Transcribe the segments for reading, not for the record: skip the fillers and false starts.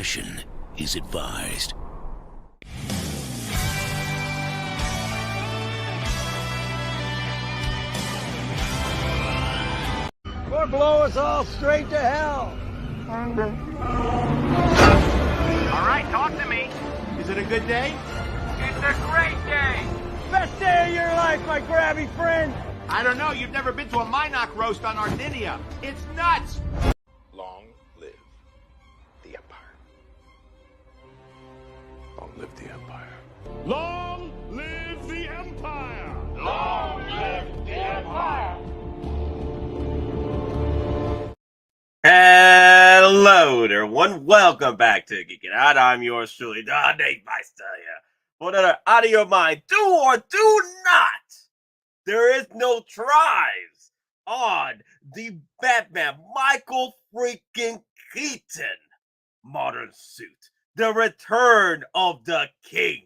Caution is advised. Or blow us all straight to hell. All right, talk to me. Is it a good day? It's a great day. Best day of your life, my grabby friend. I don't know. You've never been to a Minoc roast on Ardinia. It's nuts. Long live the Empire. Long live the Empire. Long live the Empire! Long live the Empire. Hello there, everyone. Welcome back to Geekin Out. I'm yours truly, the Nate Vicelia. For another Out of Your Mind, do or do not. There is no tries on the Batman Michael freaking Keaton modern suit. The return of the King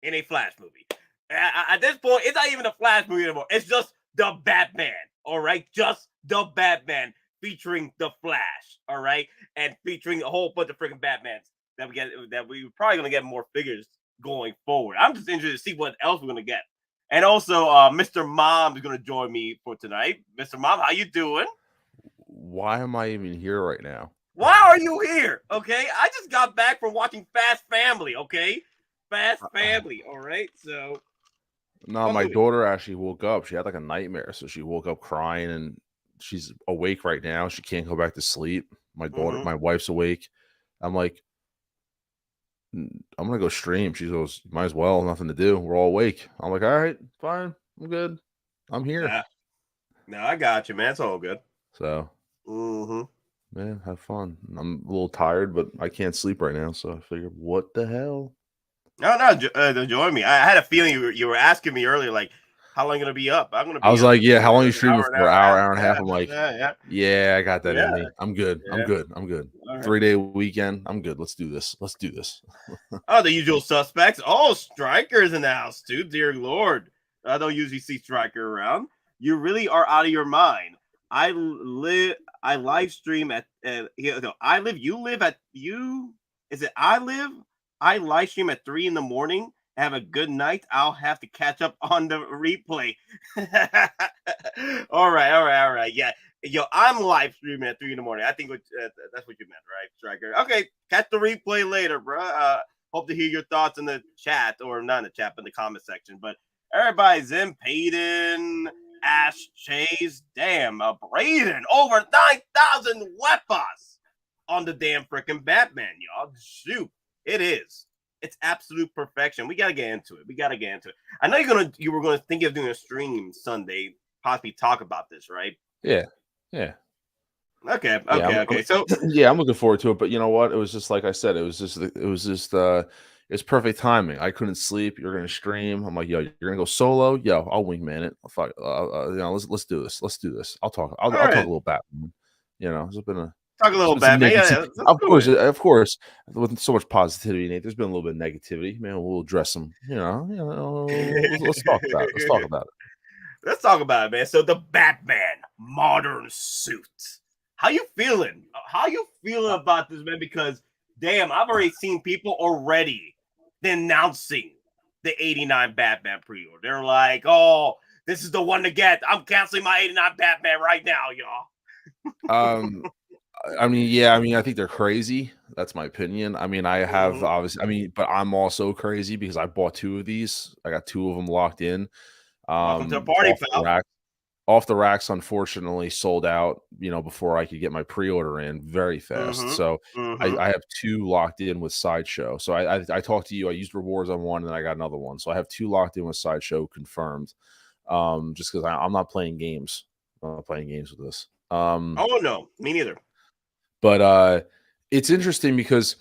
in a Flash movie. At this point, it's not even a Flash movie anymore. It's just the Batman. All right, just the Batman. Featuring the Flash, all right, and featuring a whole bunch of freaking Batmans that we're probably gonna get more figures going forward. I'm just interested to see what else we're gonna get. And also, Mr. Mom is gonna join me for tonight. Mr. Mom, how you doing? Why am I even here right now? Why are you here? Okay, I just got back from watching Fast Family. Okay, Fast Family. All right, so no, my daughter actually woke up. She had like a nightmare, so she woke up crying and she's awake right now. She can't go back to sleep. My daughter, my wife's awake. I'm like, I'm gonna go stream. She goes, might as well, nothing to do. We're all awake. I'm like, all right, fine, I'm good. I'm here. Yeah. No, I got you, man. It's all good. So, man, have fun. I'm a little tired, but I can't sleep right now. So I figured, what the hell? No, join me. I had a feeling you were asking me earlier, like, how long gonna be up? I'm gonna. Be I was up like, yeah, how long are you streaming for? Hour and a half. Yeah, I'm like, yeah, I got that in me. I'm good. Yeah. I'm good. I'm good. Right. 3-day weekend. I'm good. Let's do this. Let's do this. Oh, the usual suspects. Oh, Striker's in the house, too. Dear Lord. I don't usually see Striker around. You really are out of your mind. I live stream at I live, you live at you. Is it I live? I live stream at 3 a.m. Have a good night. I'll have to catch up on the replay. All right. Yeah. Yo, I'm live streaming at 3 a.m. I think that's what you meant, right, Striker? Okay, catch the replay later, bro. Hope to hear your thoughts in the chat, or not in the chat, but in the comment section. But everybody's in. Payton, Ash, Chase, damn, Braden, over 9,000 weapons on the damn freaking Batman, y'all. Shoot, it is. It's absolute perfection. We gotta get into it. I know you were gonna think of doing a stream Sunday, possibly talk about this, right? Yeah. Okay. So yeah, I'm looking forward to it. But you know what? It was just like I said. It's perfect timing. I couldn't sleep. You're gonna stream. I'm like, yo, you're gonna go solo. Yo, I'll wingman it. Fuck. Let's do this. Let's do this. I'll talk. I'll talk a little Batman. You know, it's been a. Talk a little Batman. Yeah, of course, with so much positivity, Nate. There's been a little bit of negativity. Man, we'll address them. Let's talk about it. Let's talk about it, man. So the Batman modern suit. How you feeling? How you feeling about this, man? Because damn, I've already seen people already denouncing the '89 Batman pre-order. They're like, "Oh, this is the one to get. I'm canceling my '89 Batman right now, y'all." I think they're crazy. That's my opinion. I mean, I have obviously, but I'm also crazy because I bought 2 of these. I got 2 of them locked in. Welcome to the party, pal. Off the racks, unfortunately, sold out, before I could get my pre-order in very fast. So I have 2 locked in with Sideshow. So I talked to you. I used rewards on one, and then I got another one. So I have 2 locked in with Sideshow confirmed. Just because I'm not playing games. I'm not playing games with this. Oh no, me neither. But it's interesting because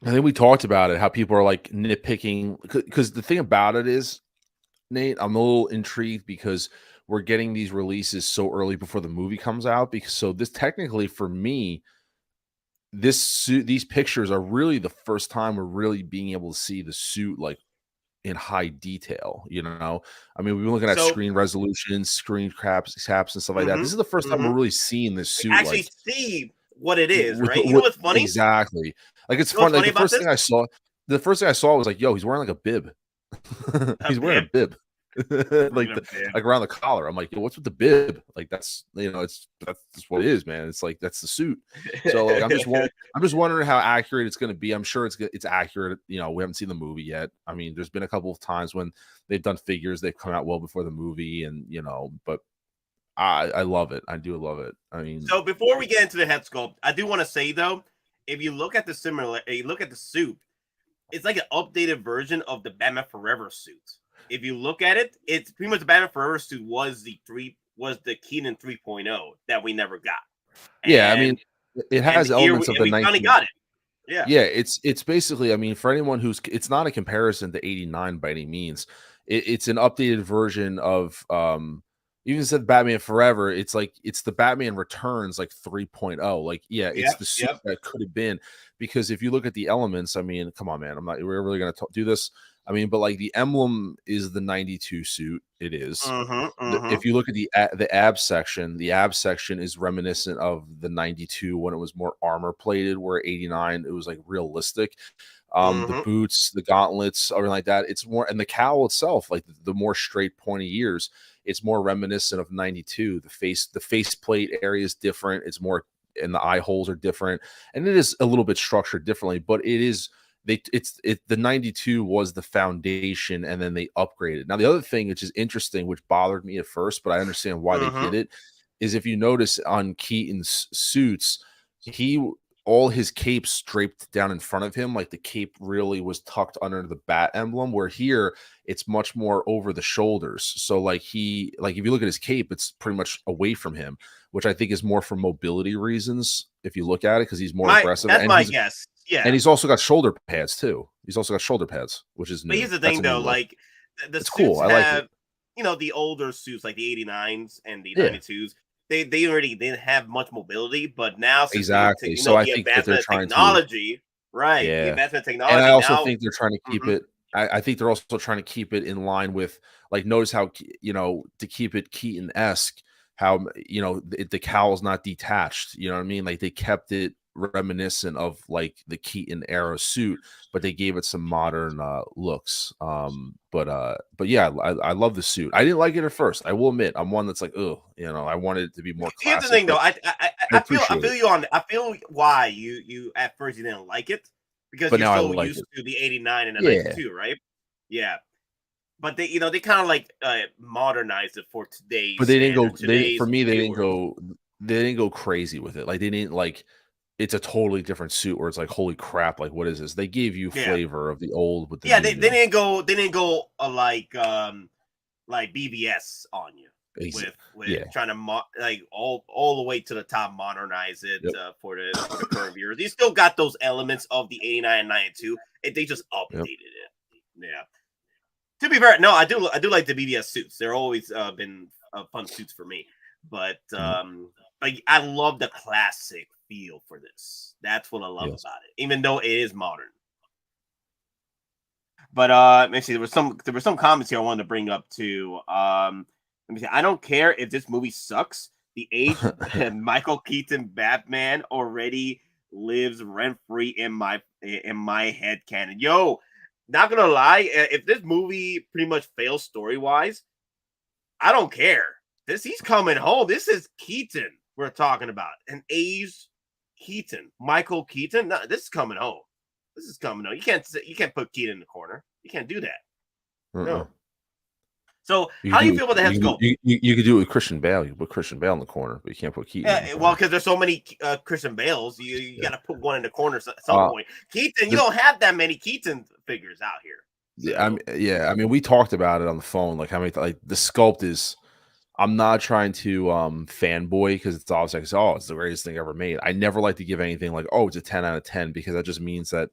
I think we talked about it, how people are like nitpicking. Because the thing about it is, Nate, I'm a little intrigued because we're getting these releases so early before the movie comes out. So this technically, for me, this suit, these pictures are really the first time we're really being able to see the suit like in high detail. I mean, we've been looking at screen resolutions, screen caps and stuff like that. This is the first time we're really seeing this suit. Actually see what it is, with right? You know what's funny? exactly. Like it's You know what's funny. Like funny about this? the first thing I saw was like, yo, he's wearing like a bib. He's wearing a bib. like like around the collar. I'm like, yo, what's with the bib? Like that's that's just what it is, man. It's like that's the suit. So like, I'm just wondering how accurate it's going to be. I'm sure it's accurate. We haven't seen the movie yet. I mean, there's been a couple of times when they've done figures, they've come out well before the movie, and but I love it. I do love it. I mean, so before we get into the head sculpt, I do want to say though, if you look at the suit, it's like an updated version of the Batman Forever suit. If you look at it, it's pretty much the Batman Forever suit was the Keaton 3.0 that we never got. I mean, it has elements of the 19. Finally got it. Yeah, it's basically, I mean, for anyone it's not a comparison to 89 by any means. It's an updated version of even said Batman Forever. It's like it's the Batman Returns like 3.0. Like, it's the suit that could have been, because if you look at the elements, I mean, come on, man, we're really gonna do this. I mean, but like the emblem is the 92 suit. It is. If you look at the ab section, is reminiscent of the 92 when it was more armor plated, where 89 it was like realistic. The boots, the gauntlets, everything like that. It's more, and the cowl itself, like the more straight pointy ears, it's more reminiscent of 92. The face plate area is different. It's more, and the eye holes are different, and it is a little bit structured differently, but it is. The 92 was the foundation, and then they upgraded. Now the other thing which is interesting, which bothered me at first, but I understand why they did it, is if you notice on Keaton's suits, all his capes draped down in front of him, like the cape really was tucked under the bat emblem, where here it's much more over the shoulders. So like if you look at his cape, it's pretty much away from him, which I think is more for mobility reasons if you look at it, because he's more aggressive. That's my guess. Yeah, and he's also got shoulder pads too. Which is new. But here's the thing, though, like the suits cool. I like it. The older suits, like the 89s and the 92s, they already didn't have much mobility, but now exactly. So I think that they're trying technology, right? Yeah, the advancement technology, and I also think they're trying to keep it. I think they're also trying to keep it in line with, like, notice how to keep it Keaton-esque, how the cowl's not detached. You know what I mean? Like they kept it reminiscent of like the Keaton era suit, but they gave it some modern looks. But yeah, I love the suit. I didn't like it at first. I will admit, I'm one that's like, I wanted it to be more classic. Here's the thing, though. I feel you on. I feel why you at first you didn't like it, because you're so used to the 89 and the 92, right? Yeah. But they kind of like modernized it for today's. But they didn't go. They didn't go crazy with it. Like they didn't like. It's a totally different suit where it's like, holy crap, like what is this? They gave you flavor of the old with the new. They didn't go like BBS on you with trying to like all the way to the top, modernize it for the current viewers. You still got those elements of the 89 and 92. They just updated it. Yeah. To be fair, no, I do like the BBS suits. They're always been fun suits for me. But I love the classic feel for this. That's what I love about it, even though it is modern. But let me see. There were some comments here I wanted to bring up too. Let me see. I don't care if this movie sucks. The age Michael Keaton Batman already lives rent free in my head canon. Yo, not gonna lie, if this movie pretty much fails story wise, I don't care. He's coming home. This is Keaton we're talking about. An aged Keaton. Michael Keaton. No, this is coming home. This is coming home. You can't put Keaton in the corner. You can't do that. No. So how do you feel about the head sculpt? You could do it with Christian Bale. You can put Christian Bale in the corner, but you can't put Keaton. Yeah, well, because there's so many Christian Bales, you got to put one in the corner at some point. Keaton, you don't have that many Keaton figures out here. So. Yeah, I mean, we talked about it on the phone. Like how many? Like the sculpt is. I'm not trying to fanboy because it's obviously like, it's the greatest thing ever made. I never like to give anything like, it's a 10 out of 10, because that just means that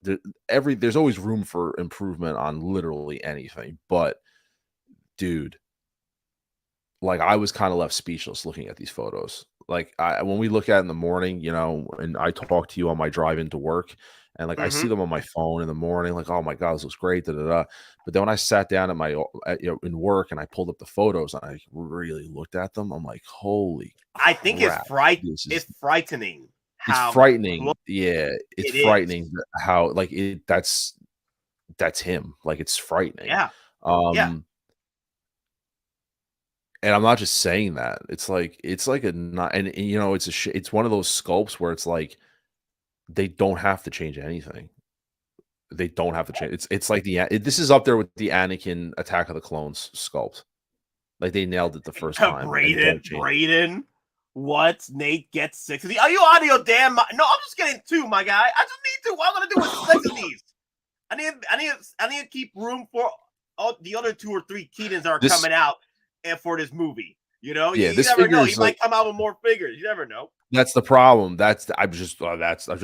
there's always room for improvement on literally anything. But dude, like I was kind of left speechless looking at these photos. Like when we look at it in the morning, and I talk to you on my drive into work, and like I see Mhm. them on my phone in the morning, like, oh my god, this looks great, da da da. But then when I sat down at in work and I pulled up the photos and I really looked at them, I'm like, holy I think it's crap, this it's is frightening it's how close frightening. Yeah, it's it is. frightening how like that's him. Like it's frightening. Yeah, yeah. Um, and I'm not just saying that. It's like a not, and you know, it's one of those sculpts where it's like they don't have to change anything. They don't have to change. It's like this is up there with the Anakin Attack of the Clones sculpt. Like they nailed it the first time and don't change. Braden, what? Nate gets 60. Are you audio damn? No, I'm just getting 2, my guy. I just need 2. What I'm gonna do with 6 of these? I need to keep room for all the other 2 or 3 Keatons that are coming out and for this movie. You know, yeah, you this never figure know. is He might come out with more figures. You never know. That's the problem. I was just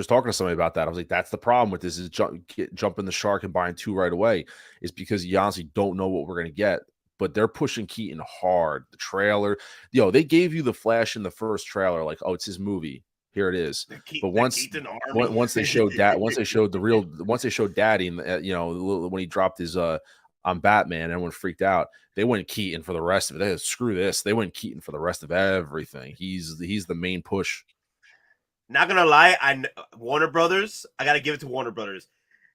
talking to somebody about that. I was like, that's the problem with this is jumping the shark and buying 2 right away is because you honestly don't know what we're gonna get. But they're pushing Keaton hard. The trailer, they gave you the Flash in the first trailer, like, oh, it's his movie. Here it is. But once they showed once they showed Daddy, and when he dropped his on Batman, everyone freaked out. They went Keaton for the rest of it. They said, screw this. They went Keaton for the rest of everything. He's the main push. Not gonna lie, Warner Brothers. I gotta give it to Warner Brothers.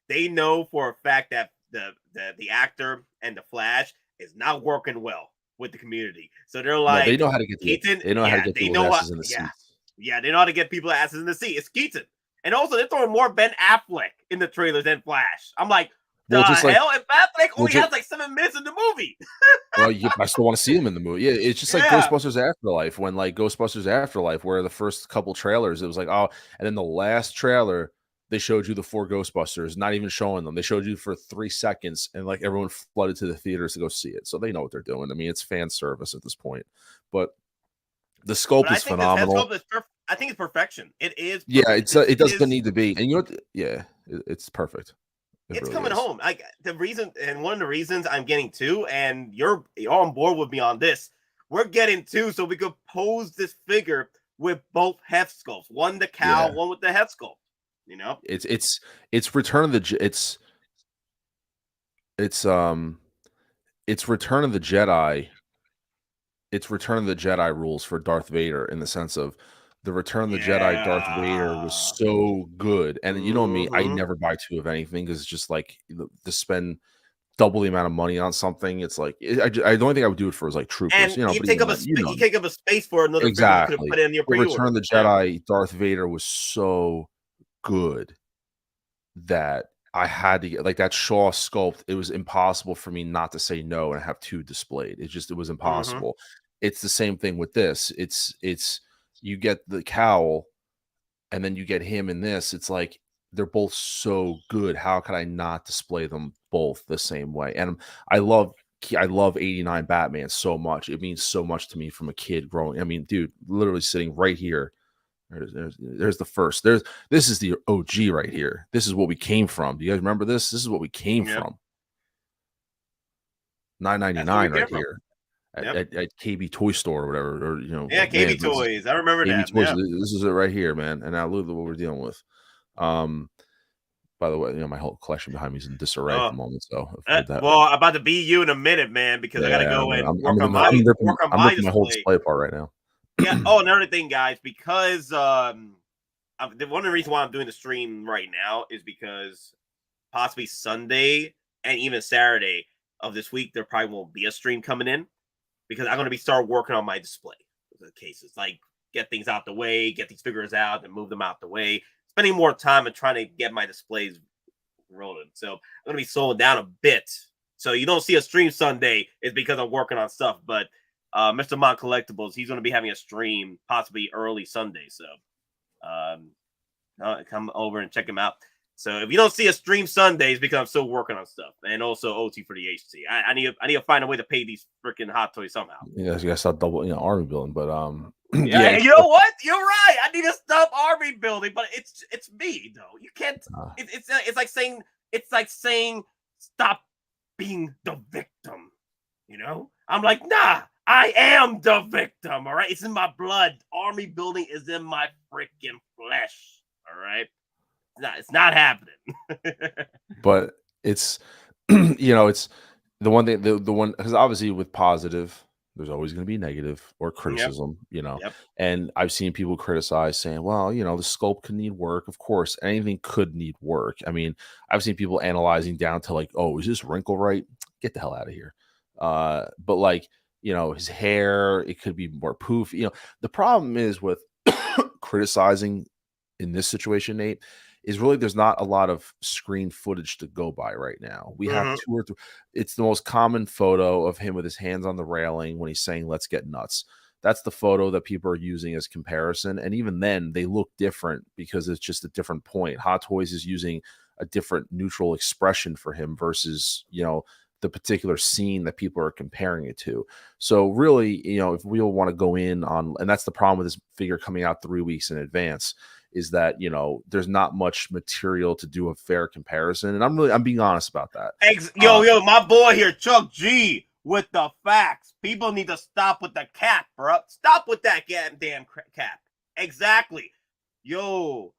They know for a fact that the actor and the Flash is not working well with the community. So they're like, they know how to get Keaton. They know how to get people's asses in the seats. Yeah, they know how to get people asses in the seat. It's Keaton. And also, they're throwing more Ben Affleck in the trailers than Flash. I'm like, hell? And Affleck only has like 7 minutes in the movie. Well, I still want to see him in the movie. Yeah, it's just like Ghostbusters Afterlife. When like Ghostbusters Afterlife, where the first couple trailers, it was like, oh, and then the last trailer, they showed you the 4 Ghostbusters, not even showing them. They showed you for 3 seconds, and like everyone flooded to the theaters to go see it. So they know what they're doing. I mean, it's fan service at this point. But the sculpt is phenomenal. I think it's perfection. It is. Perfect. Yeah, it doesn't need to be. And it's perfect. It's really coming home. Like the reason, and one of the reasons I'm getting 2, and you're on board with me on this. We're getting 2 so we could pose this figure with both heft sculpts, one the cowl, one with the heft sculpt. You know, it's Return of the it's Return of the Jedi. It's Return of the Jedi rules for Darth Vader in the sense of the Return of the Jedi Darth Vader was so good. And you know me, I never buy 2 of anything because it's just like to spend double the amount of money on something. It's like the only thing I would do it for is like Troopers. And you take up a space for another exactly. Figure you could put in your pre-order. Return of the Jedi Darth Vader was so good that I had to get like that Shaw sculpt. It was impossible for me not to say no and have 2 displayed. It was impossible. It's the same thing with this. It's you get the cowl and then you get him in this. It's like they're both so good. How could I not display them both the same way? And I love 89 Batman so much. It means so much to me from a kid growing. I mean, dude, literally sitting right here. There's the first. This is the OG right here. This is what we came from. Do you guys remember this? This is what we came from. $9.99 right here at KB Toy Store or whatever, or KB Toys. I remember that. Toys, this is it right here, man. And now look at what we're dealing with. By the way, my whole collection behind me is in disarray at the moment. So, well, I'm about to be you in a minute, man, because I gotta go and work on my my whole display apart right now. Yeah. Oh, another thing, guys, because one of the reasons why I'm doing the stream right now is because possibly Sunday and even Saturday of this week there probably won't be a stream coming in because I'm going to start working on my display cases, like get things out the way, get these figures out, and move them out the way. Spending more time and trying to get my displays rolling. So I'm going to be slowing down a bit. So you don't see a stream Sunday is because I'm working on stuff, but. Mr. Mon Collectibles, he's going to be having a stream possibly early Sunday. So come over and check him out. So if you don't see a stream Sundays because I'm still working on stuff and also OT for the HT. I need to find a way to pay these freaking Hottoys somehow. Yeah, you got to stop double army building, but yeah, you know what? You're right. I need to stop army building, but it's me though. You can't. It's like saying stop being the victim. You know, I'm like, nah. I am the victim, all right? It's in my blood. Army building is in my freaking flesh, all right? It's not happening. But it's it's the one thing, the one, because obviously with positive, there's always going to be negative or criticism, Yep. and I've seen people criticize saying, well, the sculpt could need work. Of course, anything could need work. I mean, I've seen people analyzing down to like, oh, is this wrinkle right? Get the hell out of here. But like, his hair, it could be more poof. The problem is with criticizing in this situation, Nate, is really there's not a lot of screen footage to go by right now. We have 2 or 3. It's the most common photo of him with his hands on the railing when he's saying, let's get nuts. That's the photo that people are using as comparison. And even then, they look different because it's just a different point. Hottoys is using a different neutral expression for him versus, the particular scene that people are comparing it to. So really, if we want to go in on, and that's the problem with this figure coming out 3 weeks in advance, is that there's not much material to do a fair comparison, and I'm being honest about that. Yo, my boy here, Chuck G, with the facts. People need to stop with the cap, bro. Stop with that damn cap. Exactly. Yo,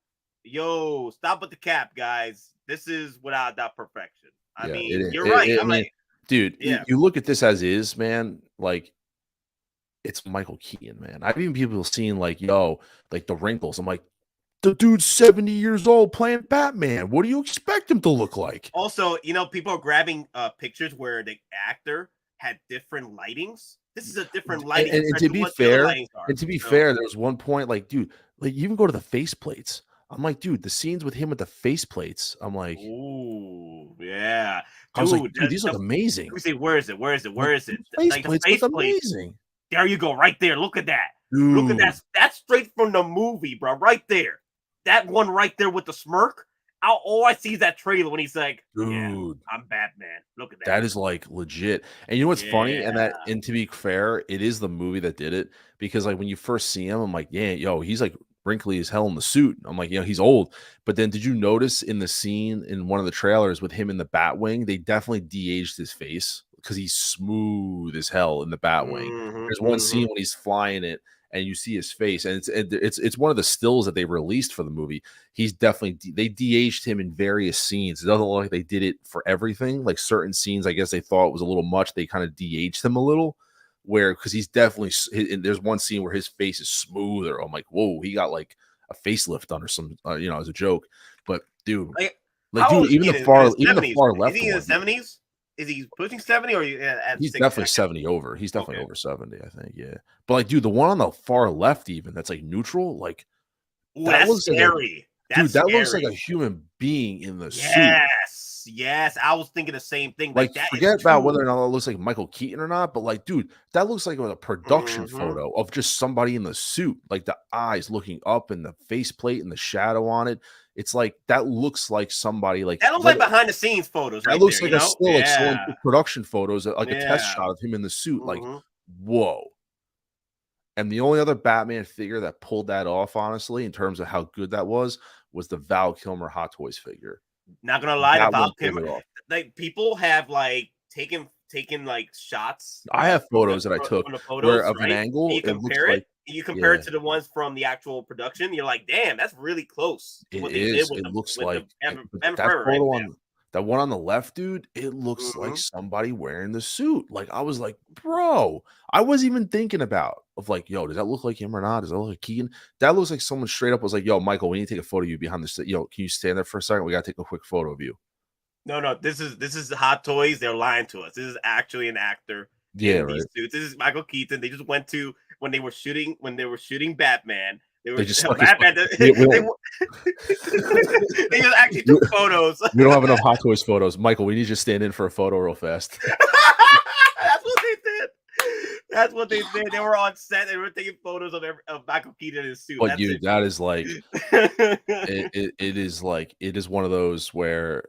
stop with the cap, guys. This is without that perfection. I mean, you're right. I'm like, dude, you look at this as is, man. Like, it's Michael Keaton, man. I've even people seeing like, like the wrinkles. I'm like, the dude's 70 years old playing Batman. What do you expect him to look like? Also, people are grabbing pictures where the actor had different lightings. This is a different lighting. And to be fair, there was one point, like, dude, like, you even go to the faceplates. I'm like, dude, the scenes with him with the faceplates. I'm like, ooh, yeah. I was like, dude, these look amazing. Let me see, where is it? Like, the faceplates look amazing. There you go, right there. Look at that. Dude. Look at that. That's straight from the movie, bro. Right there. That one right there with the smirk. All I see is that trailer when he's like, dude, yeah, I'm Batman. Look at that. That is like legit. And you know what's funny? And to be fair, it is the movie that did it, because like when you first see him, I'm like, yeah, he's like wrinkly as hell in the suit. I'm like, he's old. But then did you notice in the scene in one of the trailers with him in the Batwing, they definitely de-aged his face because he's smooth as hell in the Batwing. There's one scene when he's flying it, and you see his face, and it's one of the stills that they released for the movie. He's definitely they de-aged him in various scenes. It doesn't look like they did it for everything. Like certain scenes, I guess they thought it was a little much. They kind of de-aged him a little, because he's definitely. There's one scene where his face is smoother. I'm like, whoa, he got like a facelift done or some, as a joke. But dude, dude, even the far left, is he in the 70s? Is he pushing 70 or he's definitely 70 over? He's definitely over 70, I think. Yeah, but like, dude, the one on the far left, even that's like neutral, like that looks scary. That looks like a human being in the suit. Yes, I was thinking the same thing. Like forget about whether or not it looks like Michael Keaton or not, but like, dude, that looks like a production photo of just somebody in the suit, like the eyes looking up and the faceplate and the shadow on it. It's like that looks like somebody like that looks like behind the scenes photos. That looks like a still like someone took production photos, like a test shot of him in the suit. Like, whoa. And the only other Batman figure that pulled that off, honestly, in terms of how good that was the Val Kilmer Hottoys figure. Not gonna lie, the Val Kilmer, like people have like taken like shots. I have photos that I took where of an angle. You compare it. You compare it to the ones from the actual production. You're like, damn, that's really close. It is. It looks like that one on the left, dude. It looks like somebody wearing the suit. Like I was like, bro, I wasn't even thinking about like, yo, does that look like him or not? Does that look like Keaton? That looks like someone straight up was like, yo, Michael, we need to take a photo of you behind the. Yo, can you stand there for a second? We gotta take a quick photo of you. No. This is Hottoys. They're lying to us. This is actually an actor. Yeah, right. Suits. This is Michael Keaton. They just went to when they were shooting Batman. They just Batman. They just actually took photos. We don't have enough Hottoys photos. Michael, we need you to stand in for a photo real fast. That's what they did. They were on set. They were taking photos of Michael Keaton in his suit. But dude, that is like it is one of those where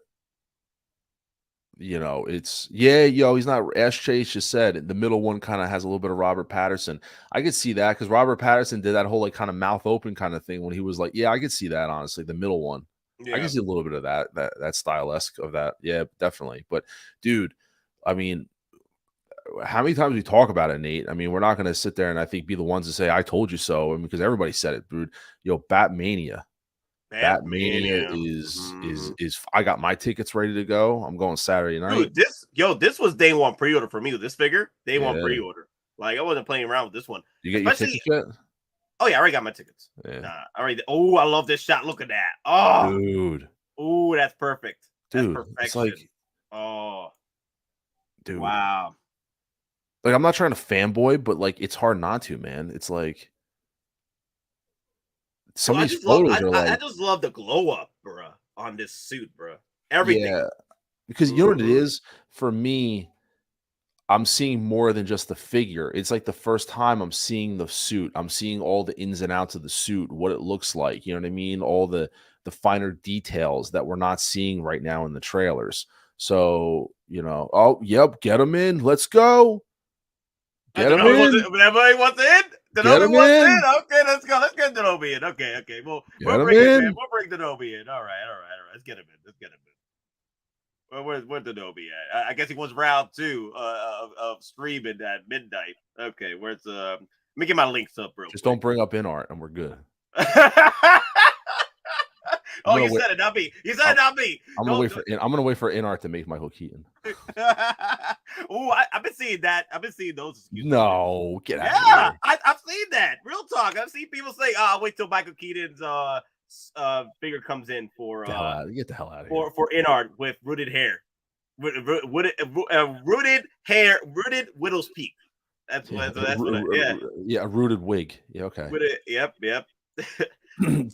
it's he's not, as Chase just said, the middle one kind of has a little bit of Robert Pattinson. I could see that because Robert Pattinson did that whole like kind of mouth open kind of thing when he was like, I could see that, honestly, the middle one. I can see a little bit of that style-esque of that. Yeah, definitely. But dude, I mean, how many times we talk about it, Nate? I mean, we're not going to sit there and I think be the ones to say, I told you so. I mean, because everybody said it, dude. Batmania. Batmania is. I got my tickets ready to go. I'm going Saturday night. Dude, this was day one pre-order for me with this figure. Day one pre-order. Like I wasn't playing around with this one. You get your tickets yet? Oh yeah, I already got my tickets. Yeah. Oh, I love this shot. Look at that. Oh, dude. Oh, that's perfect. That's dude, perfection. it's like, oh, dude. Wow. Like I'm not trying to fanboy, but like it's hard not to, man. It's like some of these photos are like. I just love the glow up, bro, on this suit, bro. Everything. Yeah, because you know what it is for me. I'm seeing more than just the figure. It's like the first time I'm seeing the suit. I'm seeing all the ins and outs of the suit, what it looks like. You know what I mean? All the finer details that we're not seeing right now in the trailers. So, you know, oh, yep, get them in. Let's go. Get them in. Everybody wants in? Denobi wants in? Okay, let's go. Let's get Denobi in. Okay. We'll bring it in. We'll bring Denobi in. All right. Let's get him in. Well, where's Denobi at? I guess he wants round 2 of streaming at midnight. Okay, where's let me get my links up, bro. Just don't bring up InArt and we're good. Oh, you said it, not me. You said it, not me. I'm gonna wait for InArt to make Michael Keaton. Oh, I've been seeing that. I've been seeing those. No, get out. Yeah, I've seen that. Real talk. I've seen people say, "Oh, I'll wait till Michael Keaton's figure comes in for get the hell out of here for InArt with rooted hair, rooted widow's peak. That's what. Yeah, a rooted wig. Yeah, okay. Yep.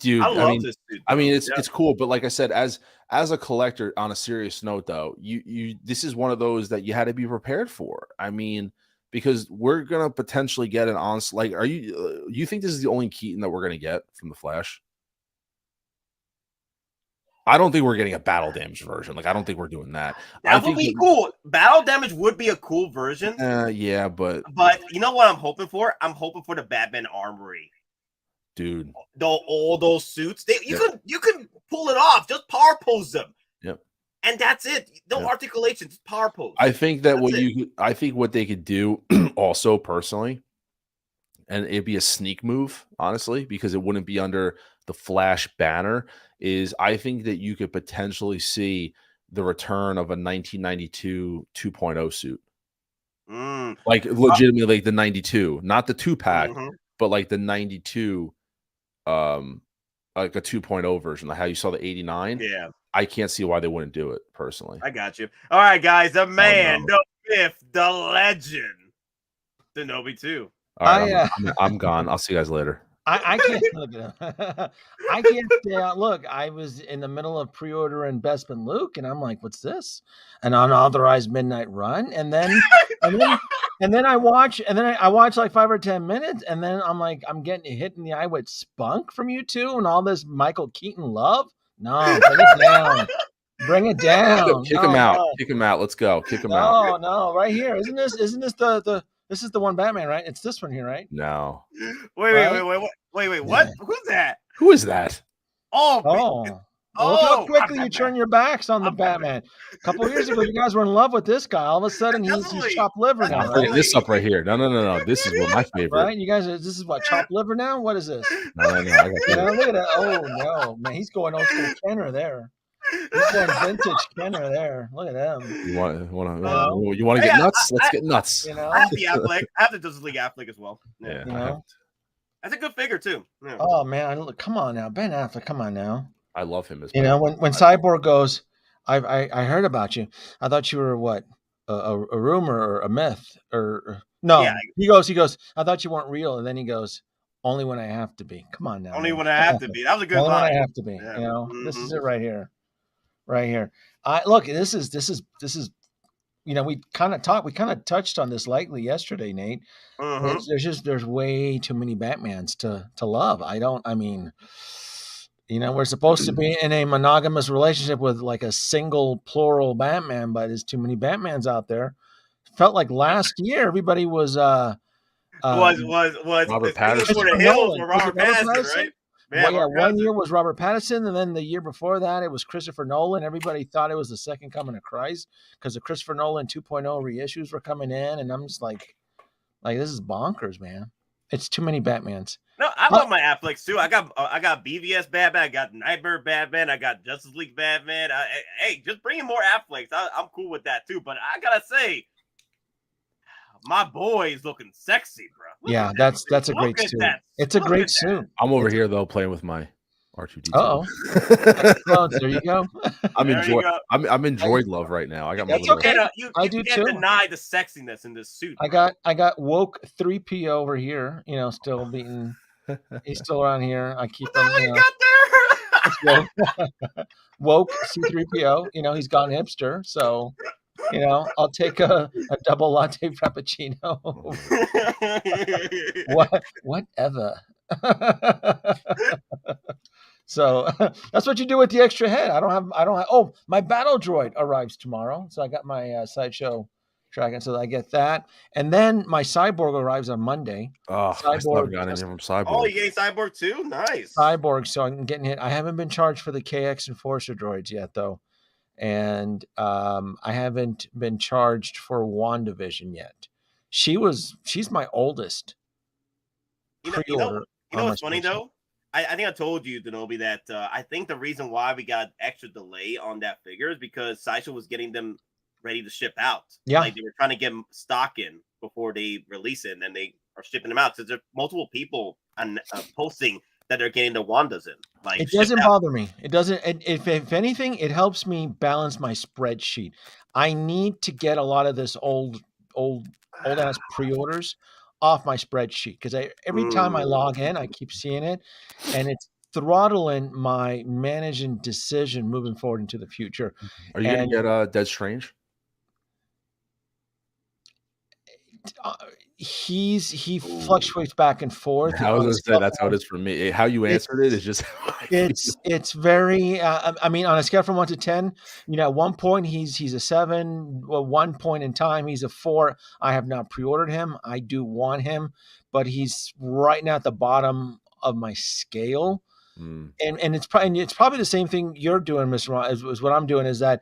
Dude, I love this dude. I mean, it's cool, but like I said, as a collector, on a serious note, though, you this is one of those that you had to be prepared for. I mean, because we're gonna potentially get an like, are you think this is the only Keaton that we're gonna get from the Flash? I don't think we're getting a battle damage version. Like, I don't think we're doing that. That would be cool. Battle damage would be a cool version. Yeah, but you know what I'm hoping for? I'm hoping for the Batman Armory. Dude, all those suits, you can pull it off. Just power pose them. Yep. And that's it. No articulation, just power pose. I think that I think what they could do also personally, and it'd be a sneak move, honestly, because it wouldn't be under the Flash banner, is I think that you could potentially see the return of a 1992 2.0 suit. Like legitimately like the 92, not the 2-pack, but like the 92 like a 2.0 version, like how you saw the 89. Yeah. I can't see why they wouldn't do it personally. I got you. All right, guys. The man, the myth, the legend, Denobi 2. All right, I'm gone. I'll see you guys later. I can't look at him. I can't stay out. Look, I was in the middle of pre-ordering Bespin Luke, and I'm like, "What's this?" An unauthorized midnight run, and then I watch like 5 or 10 minutes, and then I'm like, I'm getting hit in the eye with spunk from you two, and all this Michael Keaton love. No, bring it down. Bring it down. Kick him out. Kick him out. Let's go. Kick him out. No, right here. Isn't this the this is the one Batman, right? It's this one here, right? No. Wait. What? Who's that? Who is that? Look how quickly you turn your backs on the Batman. A couple years ago, you guys were in love with this guy. All of a sudden, he's chopped liver now. I'm bringing this up right here. No. This is my favorite. Right? You guys, this is what, chopped liver now? What is this? No. I got look at that. Oh, no. Man, he's going old school Kenner there. He's going vintage Kenner there. Look at him. You want to get nuts? Let's get nuts. You know? I have the Affleck. I have the Justice League Affleck as well. Yeah. You know? That's a good figure, too. Yeah. Oh, man. Come on now. Ben Affleck, come on now. I love him as you know, when Cyborg goes, I heard about you. I thought you were what? A rumor or a myth or no. Yeah. He goes, I thought you weren't real. And then he goes, only when I have to be. Come on now. Only when I have to be. That was a good only line. When I have to be. Yeah. You know, this is it right here. Right here. Look, this is you know, we kind of touched on this lightly yesterday, Nate. There's way too many Batmans to love. You know, we're supposed to be in a monogamous relationship with like a single plural Batman, but there's too many Batmans out there. Felt like last year everybody was Robert Pattinson. For the hills for Robert Pattinson, right? Man, well, yeah, 1 year was Robert Pattinson, and then the year before that, it was Christopher Nolan. Everybody thought it was the second coming of Christ because the Christopher Nolan 2.0 reissues were coming in, and I'm just like this is bonkers, man. It's too many Batmans. No, I love my Afflecks too. I got BVS Batman, I got Nightmare Batman, I got Justice League Batman. Hey, just bring in more Afflecks. I'm cool with that too. But I gotta say, my boy is looking sexy, bro. Yeah, that's a great suit. It's a great suit. I'm over here though playing with my R2D2. Oh, there you go. I'm in droid love right now. I got my That's okay. You do can't too. deny the sexiness in this suit. I got woke 3P over here. You know, still beating. He's still around here. I keep him. You got there. Woke C3PO. You know, he's gone hipster. So, you know, I'll take a double latte frappuccino. Whatever. So that's what you do with the extra head. I don't have. Oh, my battle droid arrives tomorrow. So I got my Sideshow dragon. So I get that. And then my cyborg arrives on Monday. Oh, I still haven't gotten anything from Cyborg. Oh, you getting Cyborg too? Nice. Cyborg. So I'm getting hit. I haven't been charged for the KX Enforcer droids yet, though. And I haven't been charged for WandaVision yet. She's my oldest. You know what's funny though? I think I told you, Denobi, that I think the reason why we got extra delay on that figure is because Sideshow was getting them ready to ship out. Yeah. Like they were trying to get stock in before they release it, and then they are shipping them out. So there's multiple people on posting that they're getting the Wandas in. Like it doesn't bother me. It doesn't. If anything, it helps me balance my spreadsheet. I need to get a lot of this old ass pre-orders off my spreadsheet because every time I log in, I keep seeing it, and it's throttling my managing decision moving forward into the future. Are you going to get Dead Strange? He fluctuates back and forth. I was going to say that's how it is for me. How you answered it is just it's very I mean, on a scale from 1 to 10, you know, at one point he's a 7. Well, one point in time he's a 4. I have not pre-ordered him. I do want him, but he's right now at the bottom of my scale. And it's probably the same thing you're doing, Mr. Ron, is what I'm doing, is that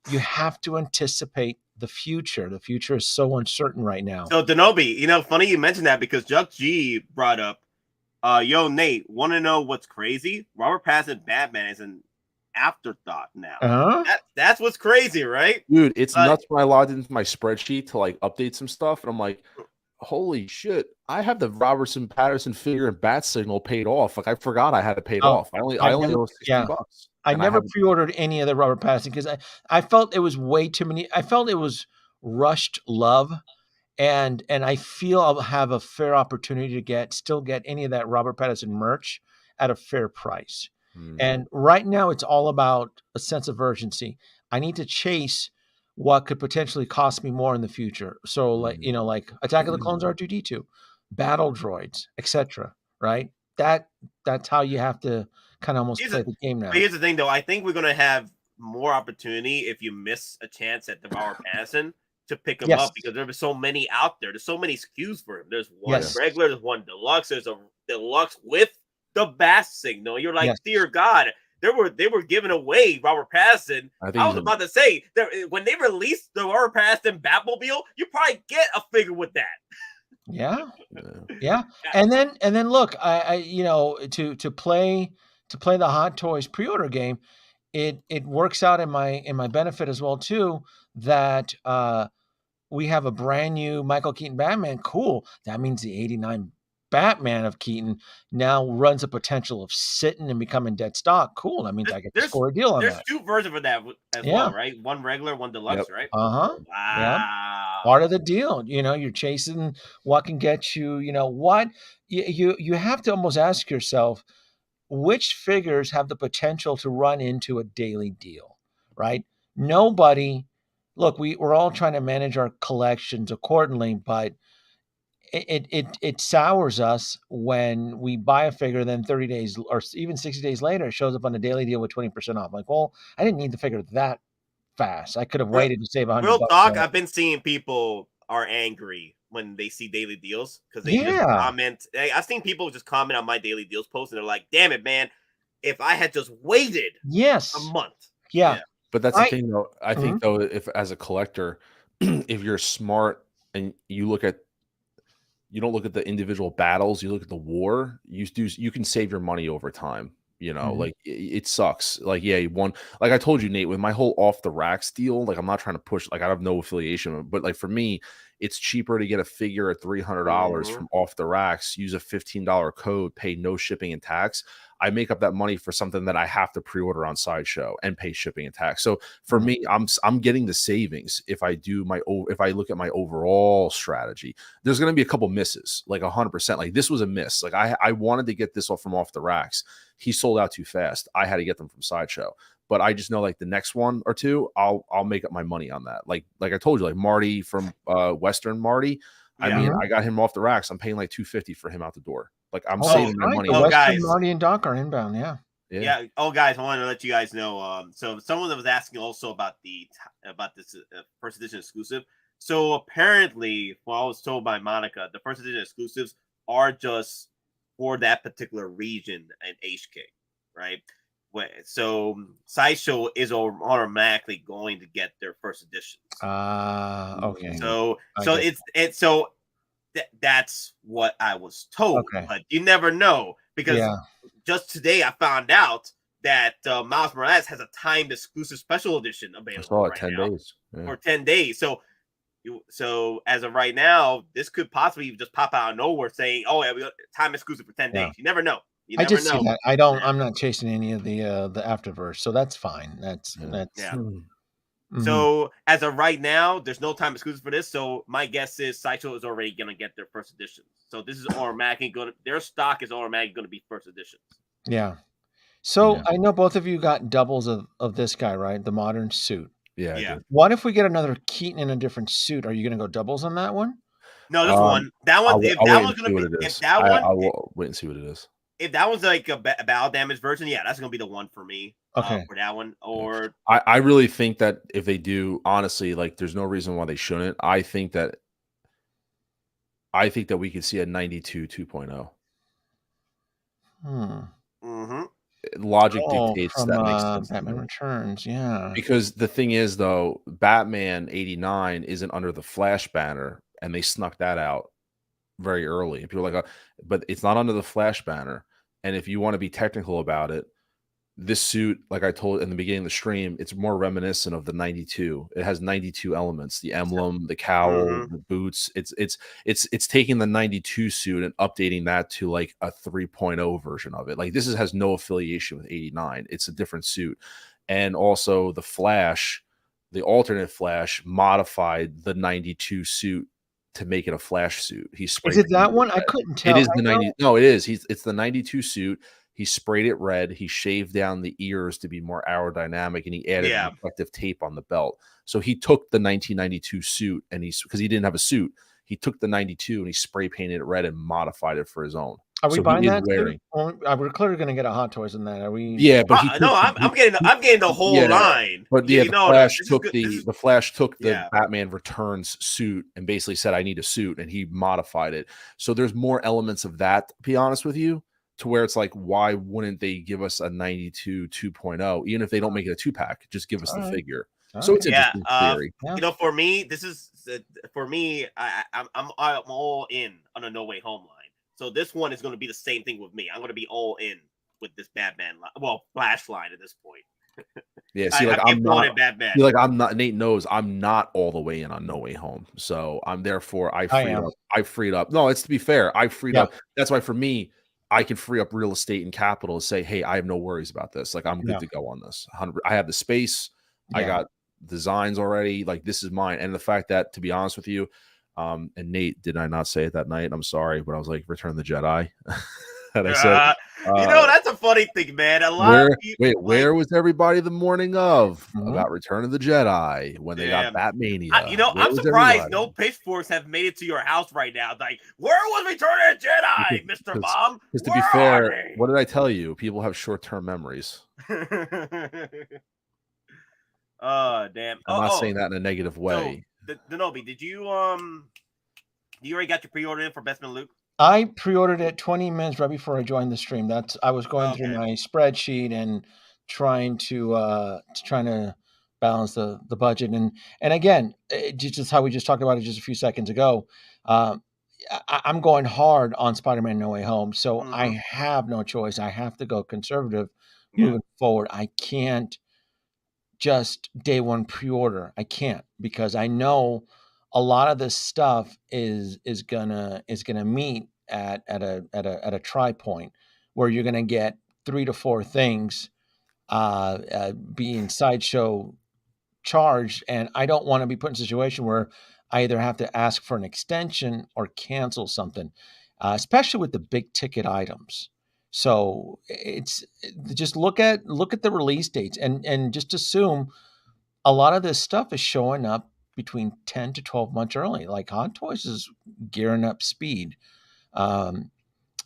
you have to anticipate the future. The future is so uncertain right now. So Denobi, you know, funny you mentioned that because Chuck G brought up, yo, Nate, want to know what's crazy? Robert Pattinson Batman is an afterthought now. That's what's crazy, right? Dude, it's nuts when I logged into my spreadsheet to like update some stuff, and I'm like, holy shit, I have the Robertson Patterson figure and Bat Signal paid off. Like I forgot I had it paid off. I only owe $60. I never pre-ordered any of the Robert Pattinson because I felt it was way too many. I felt it was rushed love, and I feel I'll have a fair opportunity to still get any of that Robert Pattinson merch at a fair price. And right now it's all about a sense of urgency. I need to chase what could potentially cost me more in the future. So like, you know, like Attack of the Clones R2D2, battle droids, etc. Right? That's how you have to kind of almost play the game now. Here's the thing, though. I think we're going to have more opportunity if you miss a chance at the Robert Pattinson to pick him up because there's so many out there. There's so many SKUs for him. There's one regular, there's one deluxe, there's a deluxe with the Bat Signal. You're like, dear God, they were giving away Robert Pattinson. I was about to say when they released the Robert Pattinson Batmobile, you probably get a figure with that. Yeah. And then look, I you know, to play the Hottoys pre-order game, it works out in my benefit as well too, that we have a brand new Michael Keaton Batman. Cool. That means the 89 Batman of Keaton now runs a potential of sitting and becoming dead stock. Cool. That means I get to score a deal on that. There's 2 versions of that as well, right? One regular, one deluxe, right? Wow. Yeah. Part of the deal. You know, you're chasing what can get you, you know, what you have to almost ask yourself, which figures have the potential to run into a daily deal, right? Nobody, look, we're all trying to manage our collections accordingly, but it sours us when we buy a figure, then 30 days or even 60 days later, it shows up on a daily deal with 20% off. Like, well, I didn't need the figure that fast. I could have waited to save $100. Real talk, I've been seeing people are angry when they see daily deals because they just comment. I've seen people just comment on my daily deals post and they're like, damn it, man, if I had just waited a month. Yeah. But that's the thing, though. I think, though, if as a collector, if you're smart and you look at you don't look at the individual battles, you look at the war. You can save your money over time. You know, like it sucks. Like, yeah, you won. Like I told you, Nate, with my whole off the racks deal, like I'm not trying to push, like I have no affiliation, but like for me, it's cheaper to get a figure at $300 from off the racks, use a $15 code, pay no shipping and tax. I make up that money for something that I have to pre-order on Sideshow and pay shipping and tax. So for me, I'm getting the savings if I look at my overall strategy. There's going to be a couple misses, like 100%. Like this was a miss. Like I wanted to get this from off the racks. He sold out too fast. I had to get them from Sideshow. But I just know like the next one or two, I'll make up my money on that. Like I told you, like Marty from Western Marty. I mean, I got him off the racks. I'm paying like $250 for him out the door. Like I'm saving my money. Western, guys, Marty and Doc are inbound. Yeah. Oh, guys, I wanted to let you guys know. So someone that was asking also about this first edition exclusive. So apparently, I was told by Monica, the first edition exclusives are just for that particular region in HK, right? So Sideshow is automatically going to get their first editions. Okay. So that's what I was told, but you never know because just today I found out that Miles Morales has a timed exclusive special edition available right 10 now days. for 10 days. So as of right now, this could possibly just pop out of nowhere saying, "Oh, yeah, we got time exclusive for 10 days." You never know. I just see that. I'm not chasing any of the afterverse, so that's fine. That's. So as of right now, there's no time exclusive for this. So my guess is Sideshow is already going to get their first edition. So this is automatically going to, their stock is automatically going to be first editions. Yeah. So I know both of you got doubles of this guy, right? The modern suit. Yeah. What if we get another Keaton in a different suit? Are you going to go doubles on that one? No, this one. That one. If that one's going to be, if that one, I'll wait and see what it is. If that one's like a battle damage version, that's going to be the one for me. For that one, or I really think that if they do, honestly, like there's no reason why they shouldn't. I think that we could see a 92 2.0. Logic dictates that makes sense. Batman Returns, Because the thing is, though, Batman 89 isn't under the Flash banner, and they snuck that out very early. And people are like, but it's not under the Flash banner. And if you want to be technical about it, this suit, like I told in the beginning of the stream, it's more reminiscent of the 92. It has 92 elements: the emblem, the cowl, the boots. It's taking the 92 suit and updating that to like a 3.0 version of it. Like this has no affiliation with 89. It's a different suit. And also the Flash, the alternate Flash, modified the 92 suit to make it a Flash suit. Is it that one? I couldn't tell. It is the 90. No, it is. It's the 92 suit. He sprayed it red. He shaved down the ears to be more aerodynamic, and he added reflective tape on the belt. So he took the 1992 suit, and because he didn't have a suit, he took the 92 and he spray painted it red and modified it for his own. Are we buying that? We're clearly going to get a Hottoys in that. Are we? Yeah, but I'm getting the whole line. But the Flash took the Batman Returns suit and basically said, "I need a suit," and he modified it. So there's more elements of that. To be honest with you, to where it's like, why wouldn't they give us a 92 2.0, even if they don't make it a 2-pack? Just give us the figure. So it's interesting theory. For me, I'm all in on a No Way Home line. So this one is going to be the same thing with me. I'm going to be all in with this Batman Flash line at this point. Yeah, see, I'm not. Nate knows I'm not all the way in on No Way Home, so I'm therefore I freed up. No, it's to be fair, I freed up. That's why for me, I can free up real estate and capital to say, hey, I have no worries about this. Like I'm good to go on this. I have the space. I got designs already. Like this is mine. And the fact that, to be honest with you, and Nate, did I not say it that night? I'm sorry, but I was like, Return of the Jedi. And I said, that's a funny thing, man. Where was everybody the morning of about Return of the Jedi when they got Batmania? I'm surprised no pitchforks have made it to your house right now. Like, where was Return of the Jedi, Mr. Mom? Because to be fair, what did I tell you? People have short-term memories. Damn. I'm not saying that in a negative way. So, Denobi, did you already got your pre-order in for Bespin Luke? I pre-ordered it 20 minutes right before I joined the stream. I was going through my spreadsheet and trying to balance the budget. And again, just how we just talked about it just a few seconds ago. I'm going hard on Spider-Man No Way Home, so I Mhm. have no choice. I have to go conservative Yeah. moving forward. I can't just day one pre-order. I can't, because I know a lot of this stuff is gonna meet at a try point where you're gonna get 3 to 4 things being Sideshow charged, and I don't want to be put in a situation where I either have to ask for an extension or cancel something, especially with the big ticket items. So it's just look at the release dates and just assume a lot of this stuff is showing up between 10 to 12 months early. Like Hot Toys is gearing up speed. Um,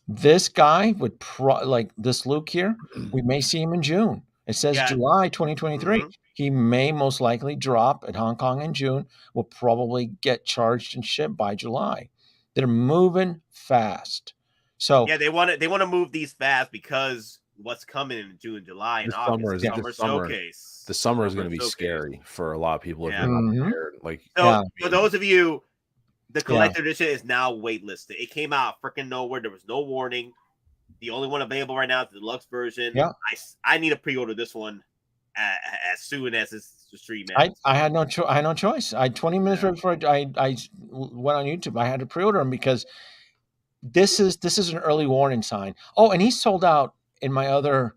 this guy would like this Luke here, we may see him in June. It says Yeah. July 2023. Mhm. He may most likely drop at Hong Kong in June. Will probably get charged and shipped by July. They're moving fast. So Yeah, they want to move these fast because what's coming in June, July, and This August, summer the is summer showcase. the summer is Summer going to be showcase. scary for a lot of people if Yeah. you're not Mhm. prepared. Like, So Yeah. for those of you, the Yeah. collector edition is now waitlisted. It came out freaking nowhere. There was no warning. The only one available right now is the deluxe version. Yeah. I need to pre-order this one as soon as it's the stream ends. I had no choice. I 20 minutes Yeah. right before I went on YouTube. I had to pre-order him because this is an early warning sign. Oh, and he sold out in my other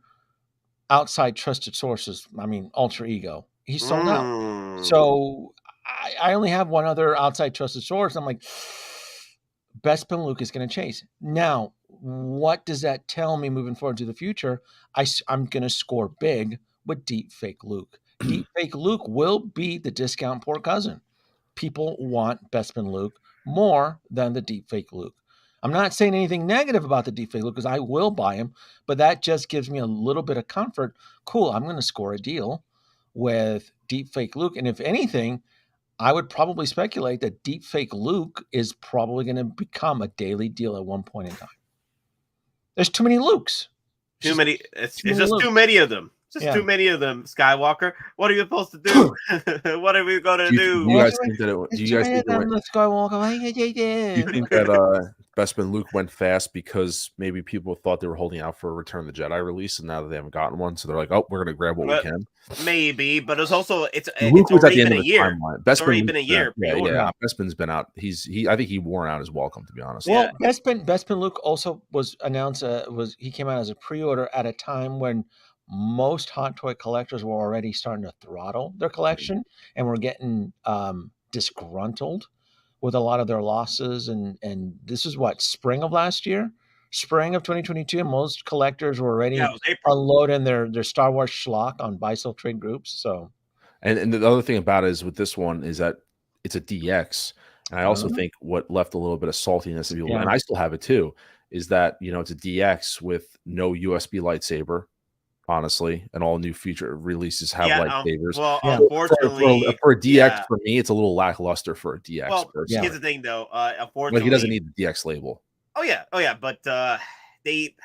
outside trusted sources. I mean, Ultra Ego. He sold out. Mm. So I only have one other outside trusted source. I'm like, Bespin Luke is going to chase. Now, what does that tell me moving forward to the future? I'm going to score big with Deep Fake Luke. Deep Fake Luke will be the discount poor cousin. People want Bespin Luke more than the Deep Fake Luke. I'm not saying anything negative about the Deep Fake Luke because I will buy him, but that just gives me a little bit of comfort. Cool, I'm going to score a deal with Deep Fake Luke. And if anything, I would probably speculate that Deepfake Luke is probably going to become a daily deal at one point in time. There's too many Lukes. Too many. It's many just Lukes. too many of them. Just Yeah. too many of them. Skywalker. What are you supposed to do? What are we gonna do do? you guys think that do you guys think it went, Skywalker? do you think that Bespin Luke went fast because maybe people thought they were holding out for a Return of the Jedi release, and now that they haven't gotten one, so they're like, oh, we're going to grab what we can? Maybe, but it's also it's Luke was at already the end been of a the year. timeline. It's already Bespin been a Luke's year. Yeah. Bespin's been out. I think he worn out his welcome, to be honest. Well, Bespin Luke also was announced. He came out as a pre-order at a time when most hot toy collectors were already starting to throttle their collection and were getting disgruntled with a lot of their losses. And this is what, spring of last year, spring of 2022, and most collectors were already Yeah, it was April. unloading their Star Wars schlock on buy-sell trade groups. So, and the other thing about it is with this one is that it's a DX, and I also think what left a little bit of saltiness in people, and I still have it too, is that it's a DX with no USB lightsaber. Honestly, and all new future releases have lightsabers. Well, unfortunately, for a DX, for me, it's a little lackluster for a DX. Well, person. here's the thing, though. Unfortunately, Like, he doesn't need the DX label. Oh yeah, but they,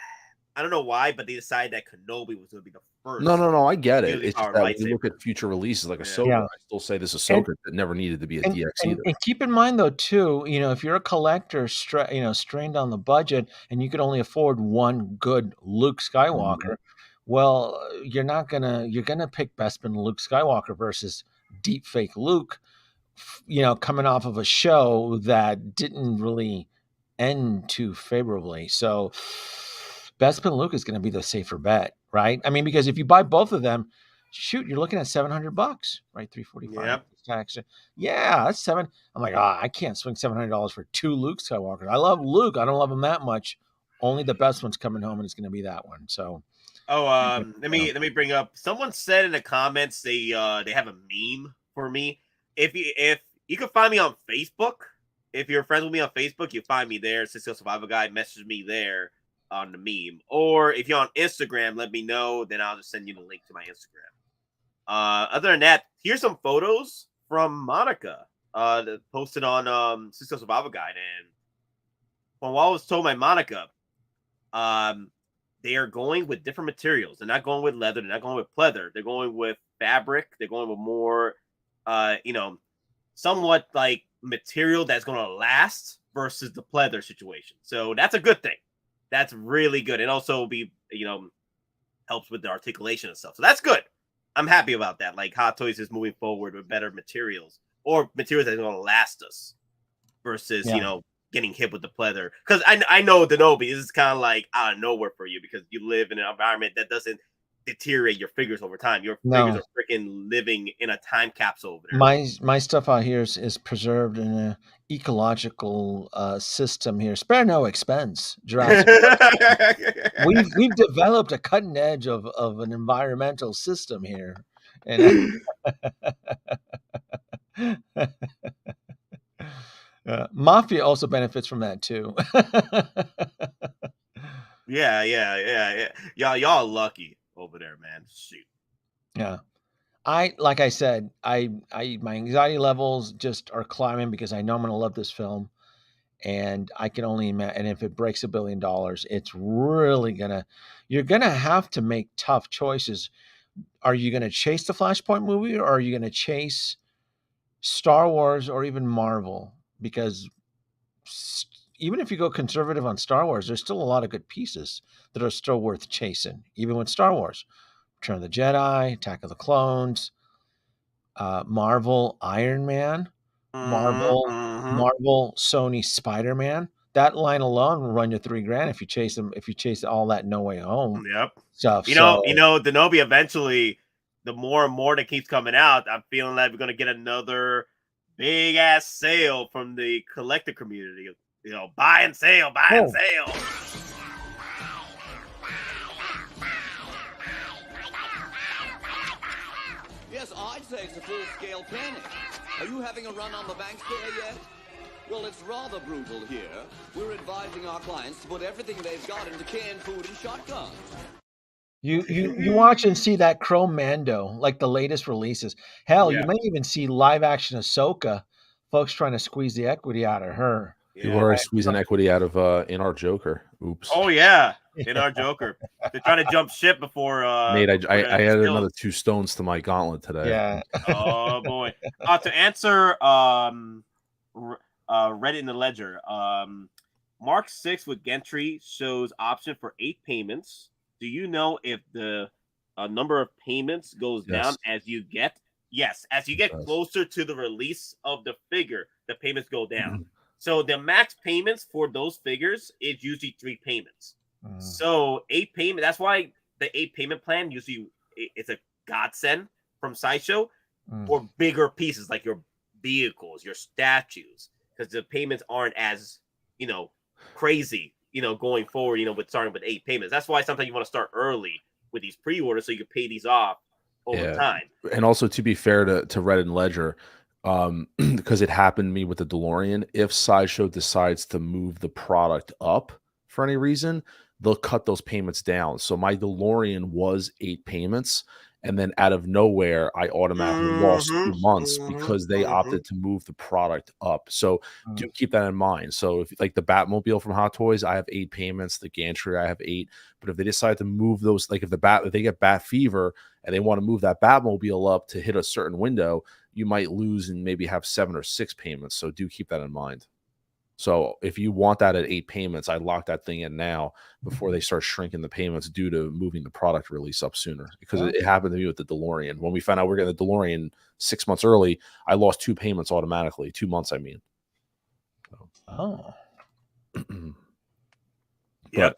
I don't know why, but they decided that Kenobi was going to be the first. No, I get it. really It's just powered that when you lightsaber. look at future releases like Ahsoka, I still say this Ahsoka that never needed to be a DX either. And keep in mind, though, too, if you're a collector, strained on the budget, and you could only afford one good Luke Skywalker, well, you're gonna pick Bespin Luke Skywalker versus Deepfake Luke, coming off of a show that didn't really end too favorably. So Bespin Luke is going to be the safer bet, right? I mean, because if you buy both of them, shoot, you're looking at $700, right? $345 Yep. tax. Yeah, that's $7. I'm like, I can't swing $700 for two Luke Skywalkers. I love Luke. I don't love him that much. Only the best one's coming home, and it's going to be that one. So. Let me bring up. Someone said in the comments they have a meme for me. If you can find me on Facebook, if you're friends with me on Facebook, you find me there. Cisco Survival Guy, message me there on the meme. Or if you're on Instagram, let me know. Then I'll just send you the link to my Instagram. Other than that, here's some photos from Monica that posted on Cisco Survival Guide. And from what I was told by Monica, they are going with different materials. They're not going with leather. They're not going with pleather. They're going with fabric. They're going with more, somewhat like material that's going to last versus the pleather situation. So that's a good thing. That's really good. It also helps with the articulation and stuff. So that's good. I'm happy about that. Like Hottoys is moving forward with better materials or materials that are going to last us versus, getting hit with the pleather. Because I know Denobi, this is kind of like out of nowhere for you because you live in an environment that doesn't deteriorate your figures over time. Your figures are freaking living in a time capsule over there. My stuff out here is preserved in an ecological system here. Spare no expense, Jurassic. we've developed a cutting edge of an environmental system here, and Mafia also benefits from that too. Yeah. Y'all lucky over there, man. Shoot. Yeah. Like I said, my anxiety levels just are climbing because I know I'm going to love this film, and I can only imagine. And if it breaks $1 billion, it's really you're gonna have to make tough choices. Are you going to chase the Flashpoint movie, or are you going to chase Star Wars or even Marvel? Because even if you go conservative on Star Wars, there's still a lot of good pieces that are still worth chasing, even with Star Wars. Return of the Jedi, Attack of the Clones, Marvel, Iron Man, Marvel, Sony, Spider-Man. That line alone will run you $3,000 if you chase them. If you chase all that No Way Home stuff. Denobi eventually, the more and more that keeps coming out, I'm feeling like we're gonna get another big ass sale from the collector community. Buy and sale. Yes, I'd say it's a full-scale panic. Are you having a run on the bank there yet? Well, it's rather brutal here. We're advising our clients to put everything they've got into canned food and shotguns. You watch and see that Chrome Mando, like the latest releases. Hell, you may even see live action Ahsoka. Folks trying to squeeze the equity out of her. People are squeezing equity out of in our Joker. Oops. Oh yeah, in our Joker. They're trying to jump ship before. Nate, I added another 2 stones to my gauntlet today. Yeah. Oh boy. To answer Reddit in the Ledger, Mark 6 with Gentry shows option for 8 payments. Do you know if the number of payments goes down as you get? Yes, as you get closer to the release of the figure, the payments go down. So the max payments for those figures is usually 3 payments. So 8 payment. That's why the 8 payment plan usually it's a godsend from Sideshow for bigger pieces like your vehicles, your statues, because the payments aren't as crazy. Going forward, with starting with 8 payments. That's why sometimes you want to start early with these pre-orders so you can pay these off over time. And also, to be fair to Reddit and Ledger, because it happened to me with the DeLorean, if Sideshow decides to move the product up for any reason, they'll cut those payments down. So my DeLorean was 8 payments, and then out of nowhere, I automatically lost 2 months because they opted to move the product up. So do keep that in mind. So if like the Batmobile from Hottoys, I have 8 payments. The gantry, I have 8. But if they decide to move those, like if they get Bat Fever and they want to move that Batmobile up to hit a certain window, you might lose and maybe have 7 or 6 payments. So do keep that in mind. So if you want that at 8 payments, I lock that thing in now before they start shrinking the payments due to moving the product release up sooner. Because it happened to me with the DeLorean. When we found out we're getting the DeLorean 6 months early, I lost 2 payments automatically. 2 months, I mean. So. Yep.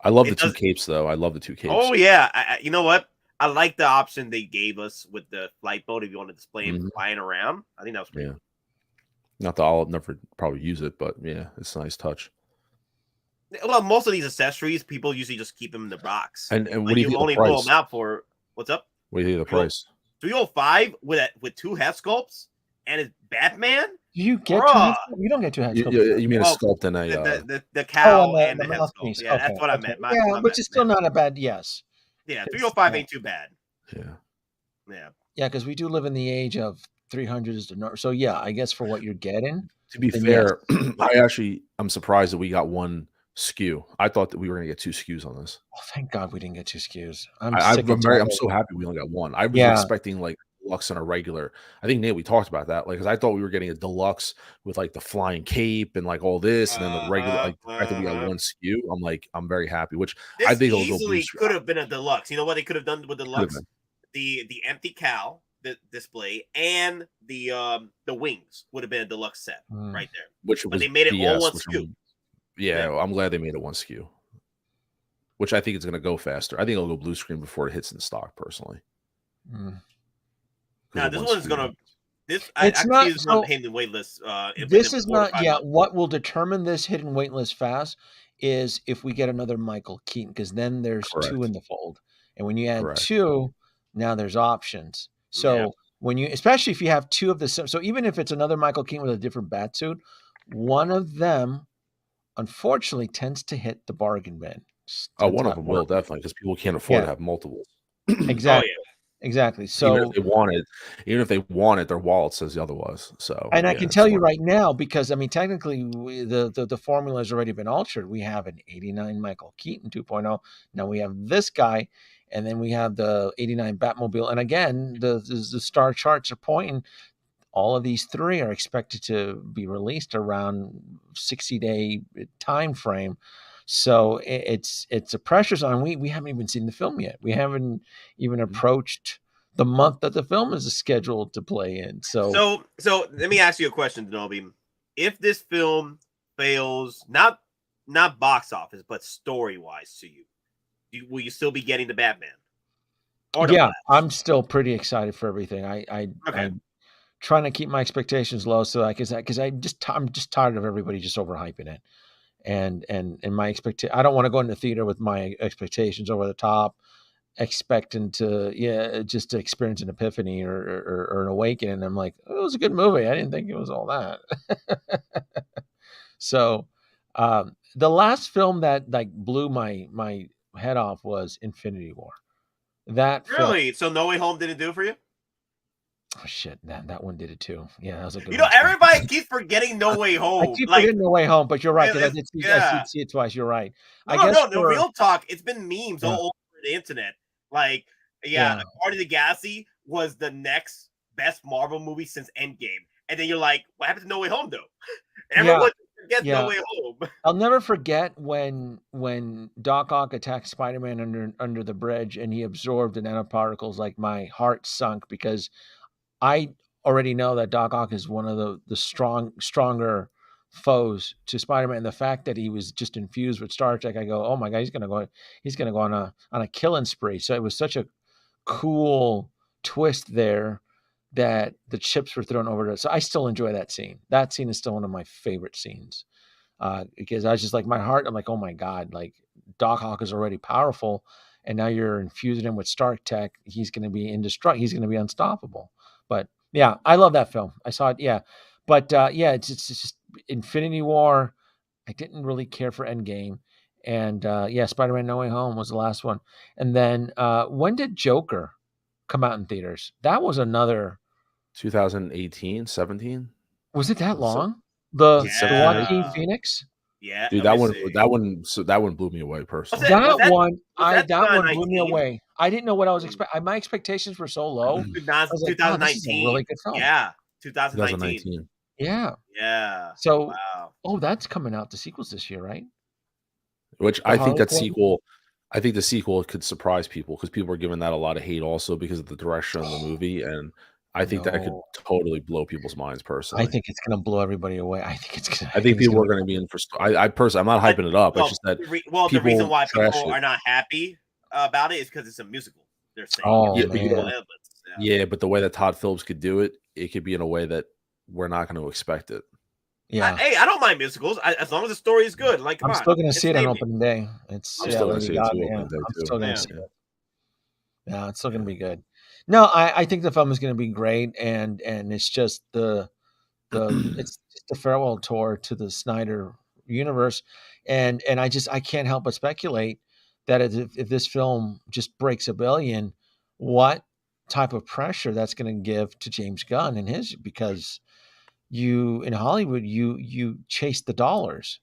I love the 2 capes, though. I love the 2 capes. Oh, yeah. You know what? I like the option they gave us with the flight boat if you want to display them flying around. I think that was pretty cool. Not that I'll never probably use it, but yeah, it's a nice touch. Well, most of these accessories, people usually just keep them in the box. And what do you think only the price? pull them out for what's up? What do you think the price? 305 with 2 head sculpts and it's Batman. You get 2 head sculpts? You don't get 2 head sculpts. You mean a sculpt and a the cow and the head sculpt? Yeah, okay, that's what I meant. Which is still not a bad yes. Yeah, 305 ain't too bad. Yeah, because we do live in the age of 300s. So yeah, I guess for what you're getting. To be fair, I'm surprised that we got 1 SKU. I thought that we were going to get 2 SKUs on this. Oh, thank God we didn't get 2 SKUs. I'm so happy we only got 1. I was expecting like deluxe and a regular. I think Nate, we talked about that, like, because I thought we were getting a deluxe with like the flying cape and like all this, and then the regular, like the fact that we got one SKU. I'm like, I'm very happy. Which This I think it'll go easily boost. could have been a deluxe. You know what they could have done with deluxe? been. The empty cowl, the display, and the wings would have been a deluxe set right there. Which But they made it all one SKU. Yeah, I'm glad they made it one SKU. Which I think it's going to go faster. I think it'll go blue screen before it hits in stock. Personally. Now this one's gonna. This It's I not see this so. one hidden waitlist. This within is 4 to not 5 yeah. months. What will determine this hidden waitlist fast is if we get another Michael Keaton, because then there's Correct. 2 in the fold, and when you add Correct. 2, now there's options. So when you, especially if you have 2 of the, so even if it's another Michael Keaton with a different bat suit, one of them, unfortunately, tends to hit the bargain bin. Oh, one of them will definitely, because people can't afford to have multiples. Exactly. Exactly. So even if they want it, their wallet says otherwise. So, and I can tell you right now, because I mean, technically, the formula has already been altered. We have an 89 Michael Keaton 2.0. Now we have this guy, and then we have the 89 Batmobile. And again, the star charts are pointing. All of these 3 are expected to be released around 60-day time frame. So it's a pressure zone. We haven't even seen the film yet. We haven't even approached the month that the film is scheduled to play in. So let me ask you a question, Denobi. If this film fails, not box office, but story wise to you, will you still be getting the Batman? Or yeah, I'm still pretty excited for everything. I'm trying to keep my expectations low, so because I'm just tired of everybody just overhyping it. And my I don't want to go into the theater with my expectations over the top, expecting to just to experience an epiphany or an awakening. I'm like, oh, it was a good movie. I didn't think it was all that. So the last film that like blew my head off was Infinity War. That really? So No Way Home didn't do it for you? Oh shit! That one did it too. Yeah, that was a good. You know, everybody keeps forgetting No Way Home. I keep forgetting No Way Home, but you're right. I did yeah. see it twice. You're right. No, the real talk. It's been memes all over the internet. Like, Guardians of the Galaxy was the next best Marvel movie since Endgame, and then you're like, what happened to No Way Home though? Everyone forgets No Way Home. I'll never forget when Doc Ock attacked Spider-Man under the bridge and he absorbed the nanoparticles. Like my heart sunk because I already know that Doc Ock is one of the stronger foes to Spider-Man. And the fact that he was just infused with Star Trek, I go, oh my God, he's gonna go on a killing spree. So it was such a cool twist there that the chips were thrown over to. So I still enjoy that scene. That scene is still one of my favorite scenes. Because I was just like, my heart, I'm like, oh my God, like Doc Ock is already powerful. And now you're infusing him with Stark Tech. He's going to be indestructible. He's going to be unstoppable. But yeah, I love that film. I saw it. Yeah. But it's just Infinity War. I didn't really care for Endgame. And Spider-Man No Way Home was the last one. And then when did Joker come out in theaters? That was another 2018, 17. Was it that long? The Joaquin Phoenix? Yeah, dude, that one blew me away personally. That one blew me away. I didn't know what I was expecting. My expectations were so low. 2019, really good film. Yeah, 2019. Yeah. So, that's coming out. The sequel's this year, right? Which I think that sequel. I think the sequel could surprise people because people are giving that a lot of hate also because of the direction of the movie, and I think that could totally blow people's minds personally. I think it's going to blow everybody away. I think people are going to be in for. I personally, I'm not hyping it up. It's just that. The reason why people are not happy about it is because it's a musical. They're saying. Oh, yeah, but the way that Todd Phillips could do it, it could be in a way that we're not going to expect it. Yeah. I don't mind musicals as long as the story is good. Like, I'm still going to see it on opening day. I'm still going to see it too. I'm still going to see it. Yeah, it's still going to be good. No, I think the film is going to be great, and it's just it's just the farewell tour to the Snyder universe, and I can't help but speculate that if this film just breaks $1 billion, what type of pressure that's going to give to James Gunn and his, because you in Hollywood you chase the dollars.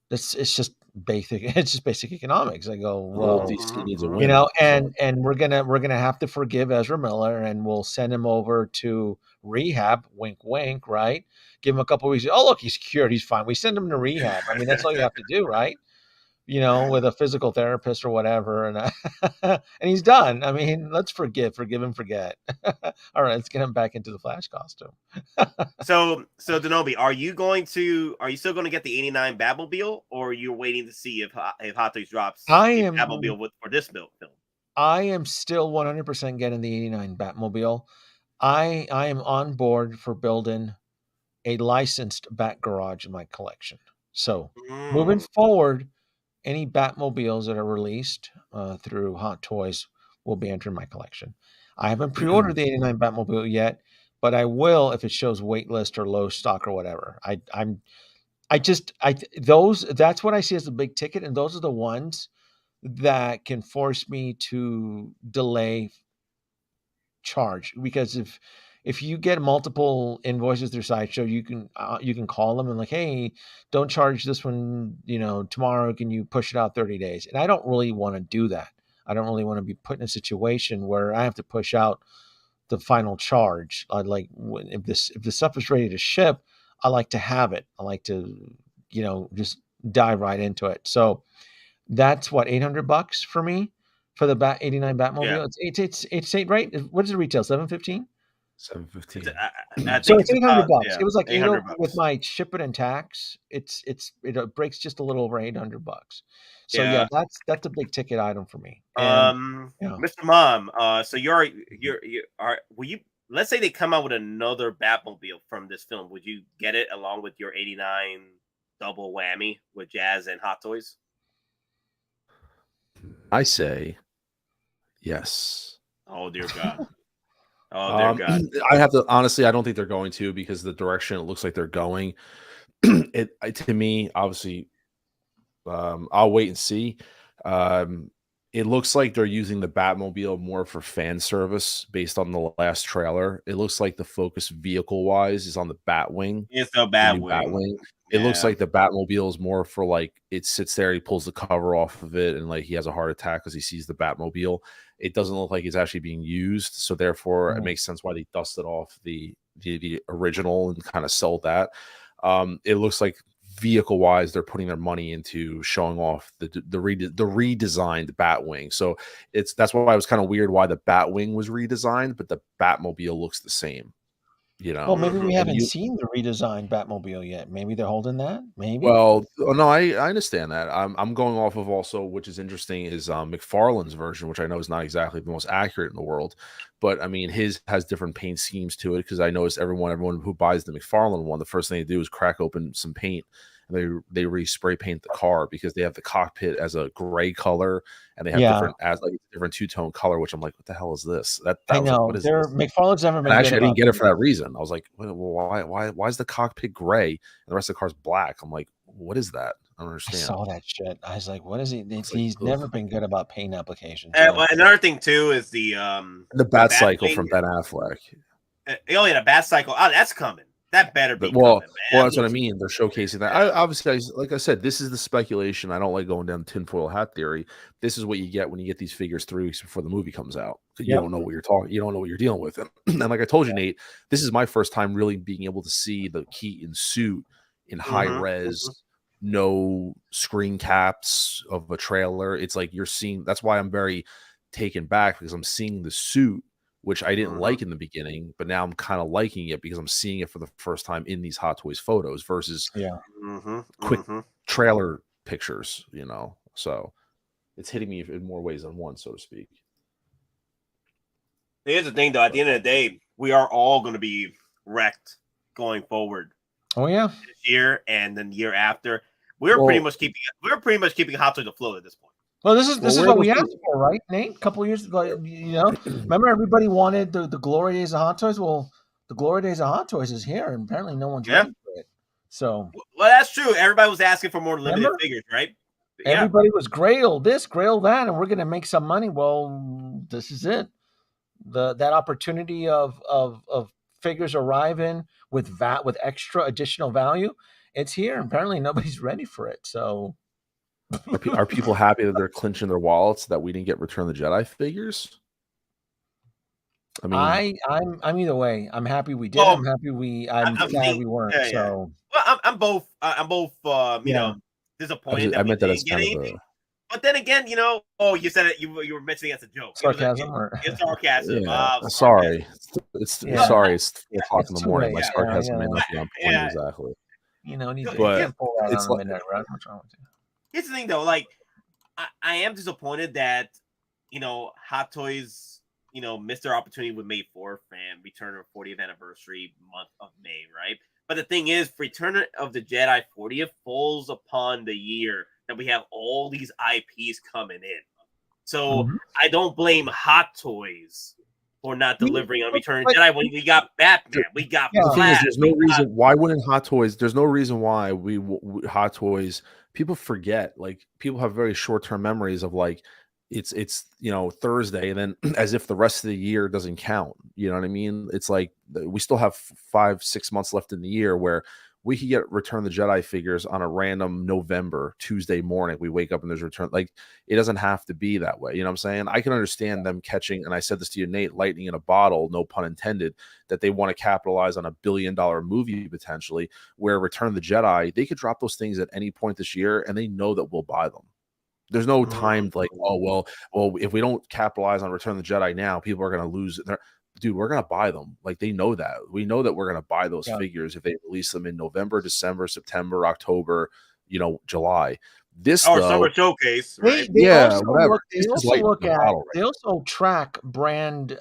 It's just basic. It's just basic economics. I go, Well, well, DC needs a you winner. know, so- and we're gonna have to forgive Ezra Miller, and we'll send him over to rehab. Wink, wink. Right? Give him a couple weeks. Oh, look, he's cured. He's fine. We send him to rehab. I mean, that's all you have to do, right? You know, with a physical therapist or whatever, and and he's done. I mean, let's forgive and forget. All right, let's get him back into the Flash costume. So Denobi, are you still going to get the 89 Batmobile, or are you waiting to see if Hottoys drops a Batmobile for this film? I am still 100% getting the 89 Batmobile. I am on board for building a licensed Bat Garage in my collection. So moving forward, any Batmobiles that are released through Hottoys will be entering my collection. I haven't pre-ordered the 89 Batmobile yet, but I will if it shows waitlist or low stock or whatever. That's what I see as the big ticket, and those are the ones that can force me to delay charge, because if you get multiple invoices through Sideshow, you can call them and like, hey, don't charge this one, tomorrow. Can you push it out 30 days? And I don't really want to do that. I don't really want to be put in a situation where I have to push out the final charge. I'd like, if the stuff is ready to ship, I like to have it. I like to, just dive right into it. So that's what, $800 for me for the 89 Batmobile. Yeah. It's eight, right? What is the retail? $715? $715. So it's $800. Yeah, it was like $800 with my shipping and tax. It breaks just a little over $800. So yeah, that's a big ticket item for me. And, Mr. Mom, so will you? Let's say they come out with another Batmobile from this film. Would you get it along with your 89 double whammy with Jazz and Hottoys? I say yes. Oh dear God. Oh dear God. I have to honestly, I don't think they're going to, because the direction it looks like they're going. To me, obviously, I'll wait and see. It looks like they're using the Batmobile more for fan service based on the last trailer. It looks like the focus vehicle wise is on the Batwing. It's the Batwing. It looks like the Batmobile is more for like, it sits there, he pulls the cover off of it, and like he has a heart attack because he sees the Batmobile. It doesn't look like it's actually being used, so therefore it makes sense why they dusted off the original and kind of sold that. It looks like vehicle wise they're putting their money into showing off the redesigned Batwing. So that's why it was kind of weird why the Batwing was redesigned, but the Batmobile looks the same. Well, maybe we haven't seen the redesigned Batmobile yet. Maybe they're holding that. Maybe. Well, no, I understand that. I'm going off of also, which is interesting, is McFarlane's version, which I know is not exactly the most accurate in the world, but I mean his has different paint schemes to it, because I noticed everyone who buys the McFarlane one, the first thing they do is crack open some paint. They re-spray paint the car because they have the cockpit as a gray color, and they have different two-tone color, which I'm like, what the hell is this? I know. Like, McFarlane's never been actually, I didn't get it for that reason. I was like, well, why is the cockpit gray and the rest of the car's black? I'm like, what is that? I don't understand. I saw that shit. I was like, what is he? He's never been good about paint applications. Well, another thing too is the Bat Cycle from Ben Affleck. The Bat Cycle. Oh, that's coming. That better be well, coming, man. Well, that's what I mean. They're showcasing that. Obviously, like I said, this is the speculation. I don't like going down tinfoil hat theory. This is what you get when you get these figures 3 weeks before the movie comes out. You don't know what you're talking. You don't know what you're dealing with. And like I told you, Nate, this is my first time really being able to see the Keaton suit in high res, no screen caps of a trailer. It's like you're seeing. That's why I'm very taken back, because I'm seeing the suit, which I didn't like in the beginning, but now I'm kind of liking it because I'm seeing it for the first time in these Hottoys photos versus quick trailer pictures, So it's hitting me in more ways than one, so to speak. Here's the thing, though. At the end of the day, we are all going to be wrecked going forward. Oh yeah, this year and then the year after, we're pretty much keeping Hottoys afloat at this point. Well, this is what we asked for, right, Nate? A couple of years ago, remember everybody wanted the glory days of Hottoys? Well, the glory days of Hottoys is here, and apparently no one's ready for it. So, well, that's true. Everybody was asking for more limited figures, right? Everybody was grail this, grail that, and we're going to make some money. Well, this is it. That opportunity of figures arriving with extra additional value, it's here. And apparently nobody's ready for it. So. Are people happy that they're clinching their wallets that we didn't get Return of the Jedi figures? I mean, I'm either way. I'm happy we did. I'm happy I'm sad we weren't. Yeah. So well, I'm both. I'm both. You know, disappointed I that we meant that didn't as get kind anything. of But then again, you know, oh, you said it. You were mentioning it as a joke. sarcasm It's sarcasm. yeah. Oh, Sorry, it's sorry. It's 4:00 in the too morning. late. My sarcasm may Yeah. not be on point exactly. You know, you But can't pull that it's on a like- midnight run. What's wrong with you? Here's the thing, though. Like, I am disappointed that Hottoys, missed their opportunity with May 4th and Return of 40th anniversary month of May, right? But the thing is, Return of the Jedi 40th falls upon the year that we have all these IPs coming in. So I don't blame Hottoys for not delivering on Return of the Jedi when we got Batman, we got The thing is, Flash. there's no reason why wouldn't Hot Toys. There's no reason why we Hot Toys. People forget, like people have very short term memories of like it's Thursday, and then as if the rest of the year doesn't count. You know what I mean? It's like we still have 5-6 months left in the year where we could get Return of the Jedi figures on a random November Tuesday morning. We wake up and there's Return. Like it doesn't have to be that way. You know what I'm saying? I can understand them catching, and I said this to you, Nate, lightning in a bottle, no pun intended, that they want to capitalize on $1 billion movie potentially, where Return of the Jedi, they could drop those things at any point this year and they know that we'll buy them. There's no time like, oh, well, if we don't capitalize on Return of the Jedi now, people are going to lose it. Dude, we're going to buy them. Like they know that. We know that we're going to buy those figures if they release them in November, December, September, October, July. This summer showcase, right? They also whatever. They also track brand they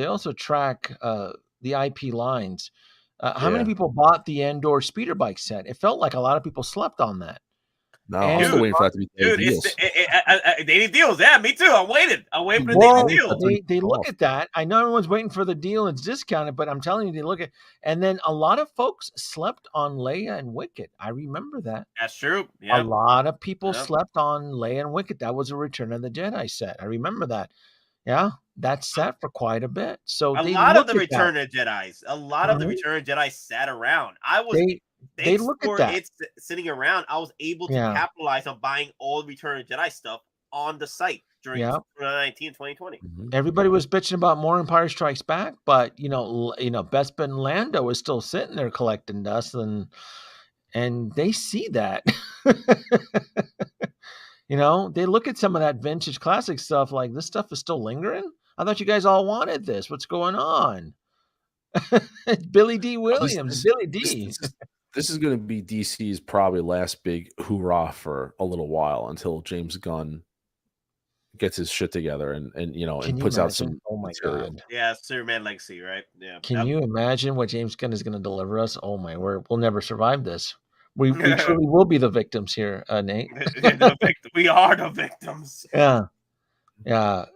also track the IP lines. How many people bought the Andor speeder bike set? It felt like a lot of people slept on that. No, I'm still waiting for that to be daily deals. Daily deals, yeah, me too. I'm waiting for the daily deal. They look at that. I know everyone's waiting for the deal and it's discounted, but I'm telling you, they look at, and then a lot of folks slept on Leia and Wicket. I remember that. That's true. Yeah. A lot of people slept on Leia and Wicket. That was a Return of the Jedi set. I remember that. Yeah, that's set for quite a bit. So a lot of the Return of Jedis, Jedi sat around. They look at that. It's sitting around. I was able to capitalize on buying all the Return of Jedi stuff on the site during 2019 and 2020. Everybody was bitching about more Empire Strikes Back, but Bespin Lando was still sitting there collecting dust, and they see that. They look at some of that vintage classic stuff like, this stuff is still lingering. I thought you guys all wanted this. What's going on? Billy D. Williams, Billy D. This is going to be DC's probably last big hoorah for a little while until James Gunn gets his shit together and puts out some. Oh my god! Yeah, Superman Legacy, right? Yeah. Can you imagine what James Gunn is going to deliver us? Oh my word! We'll never survive this. We truly will be the victims here, Nate. We are the victims. Yeah.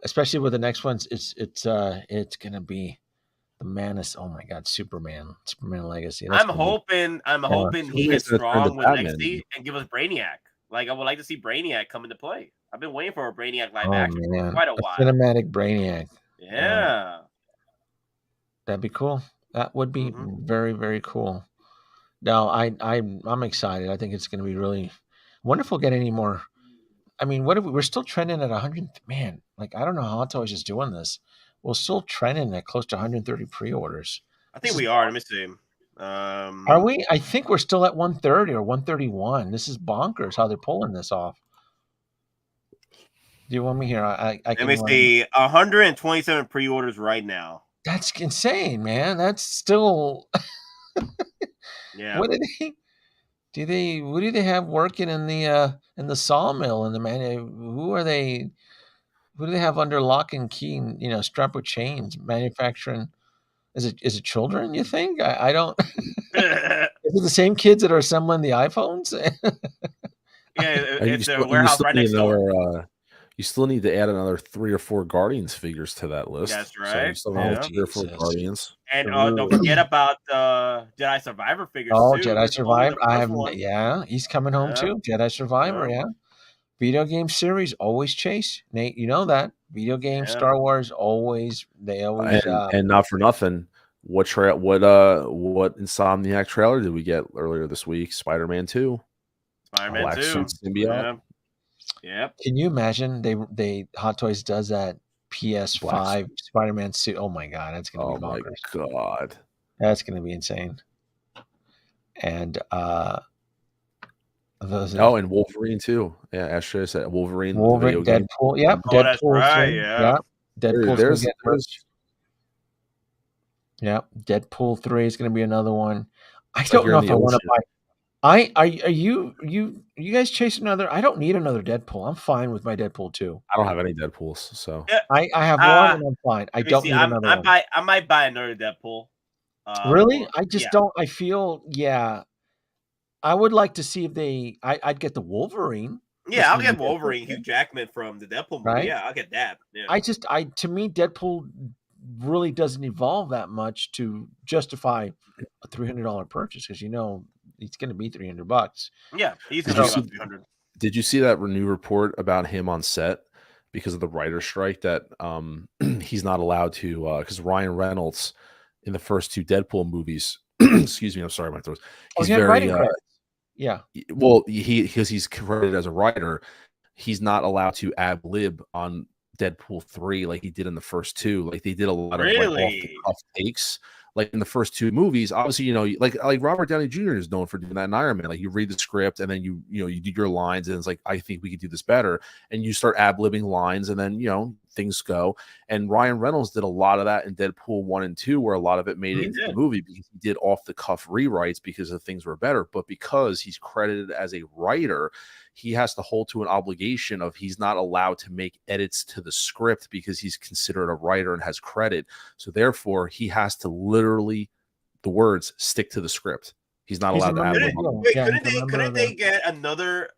Especially with the next ones, it's going to be the Manus. Oh my God, Superman Legacy. I'm hoping he gets strong with Legacy and give us Brainiac. Like I would like to see Brainiac come into play. I've been waiting for a Brainiac live action for quite a while. Cinematic Brainiac. Yeah. That'd be cool. That would be very, very cool. No, I'm excited. I think it's going to be really wonderful. Get any more? I mean, we're still trending at 100. Man, like I don't know how Hot Toys is doing this. We're still trending at close to 130 pre-orders. I think we are. Let me see. Are we? I think we're still at 130 or 131. This is bonkers how they're pulling this off. Do you want me here? Let me see. 127 pre-orders right now. That's insane, man. That's still. Yeah. What do they have working in the sawmill and the who are they? Who do they have under lock and key? Strapped with chains, manufacturing. Is it children? You think? I don't. Is it the same kids that are assembling the iPhones? It's a warehouse right next door. You still need to add another 3 or 4 Guardians figures to that list. That's right. So you still have 3 or 4 Guardians. And don't forget about Jedi Survivor figures. Oh, too. Jedi Survivor! He's coming home too. Jedi Survivor, Video game series always chase, Nate. You know that video game Star Wars always and not for nothing. What Insomniac trailer did we get earlier this week? Spider-Man 2. Spider-Man Black 2. suit symbiote. Yeah. Yep. Can you imagine they Hot Toys does that PS5 Spider-Man suit? Oh my god, that's gonna be bonkers. Oh my god, that's gonna be insane. And those and Wolverine too. Yeah, Ashtray said Wolverine. Wolverine, the video Deadpool. game. Yep, Oh, Deadpool. that's right, yeah. Deadpool's There's yeah, Deadpool 3 is going to be another one. I like don't you're know in if the I want to ocean. buy. Are you guys chasing another? I don't need another Deadpool. I'm fine with my Deadpool 2. I don't have any Deadpools, so I have one and I'm fine. I don't need another one. I might buy another Deadpool. Really? I just don't. I feel I would like to see if I'd get the Wolverine. Yeah, I'll get Wolverine, Hugh Jackman from the Deadpool movie. Right? Yeah, I'll get that. Yeah. To me, Deadpool really doesn't evolve that much to justify a $300 purchase because it's going to be $300. Yeah, he's going to be about $300. Did you see that new report about him on set because of the writer strike that he's not allowed to because Ryan Reynolds in the first 2 Deadpool movies, excuse me, I'm sorry, my throat. He's very yeah. Well, because he's credited as a writer, he's not allowed to ad lib on Deadpool 3 like he did in the first 2. Like they did a lot of like, off the cuff takes. Like in the first 2 movies, obviously, like Robert Downey Jr. is known for doing that in Iron Man. Like you read the script and then you do your lines and it's like, I think we could do this better. And you start ad-libbing lines and then, things go. And Ryan Reynolds did a lot of that in Deadpool 1 and 2, where a lot of it made it into the movie because he did off the cuff rewrites because the things were better. But because he's credited as a writer, he has to hold to an obligation of he's not allowed to make edits to the script because he's considered a writer and has credit. So therefore, he has to literally, the words, stick to the script. He's not allowed to add. Couldn't they get another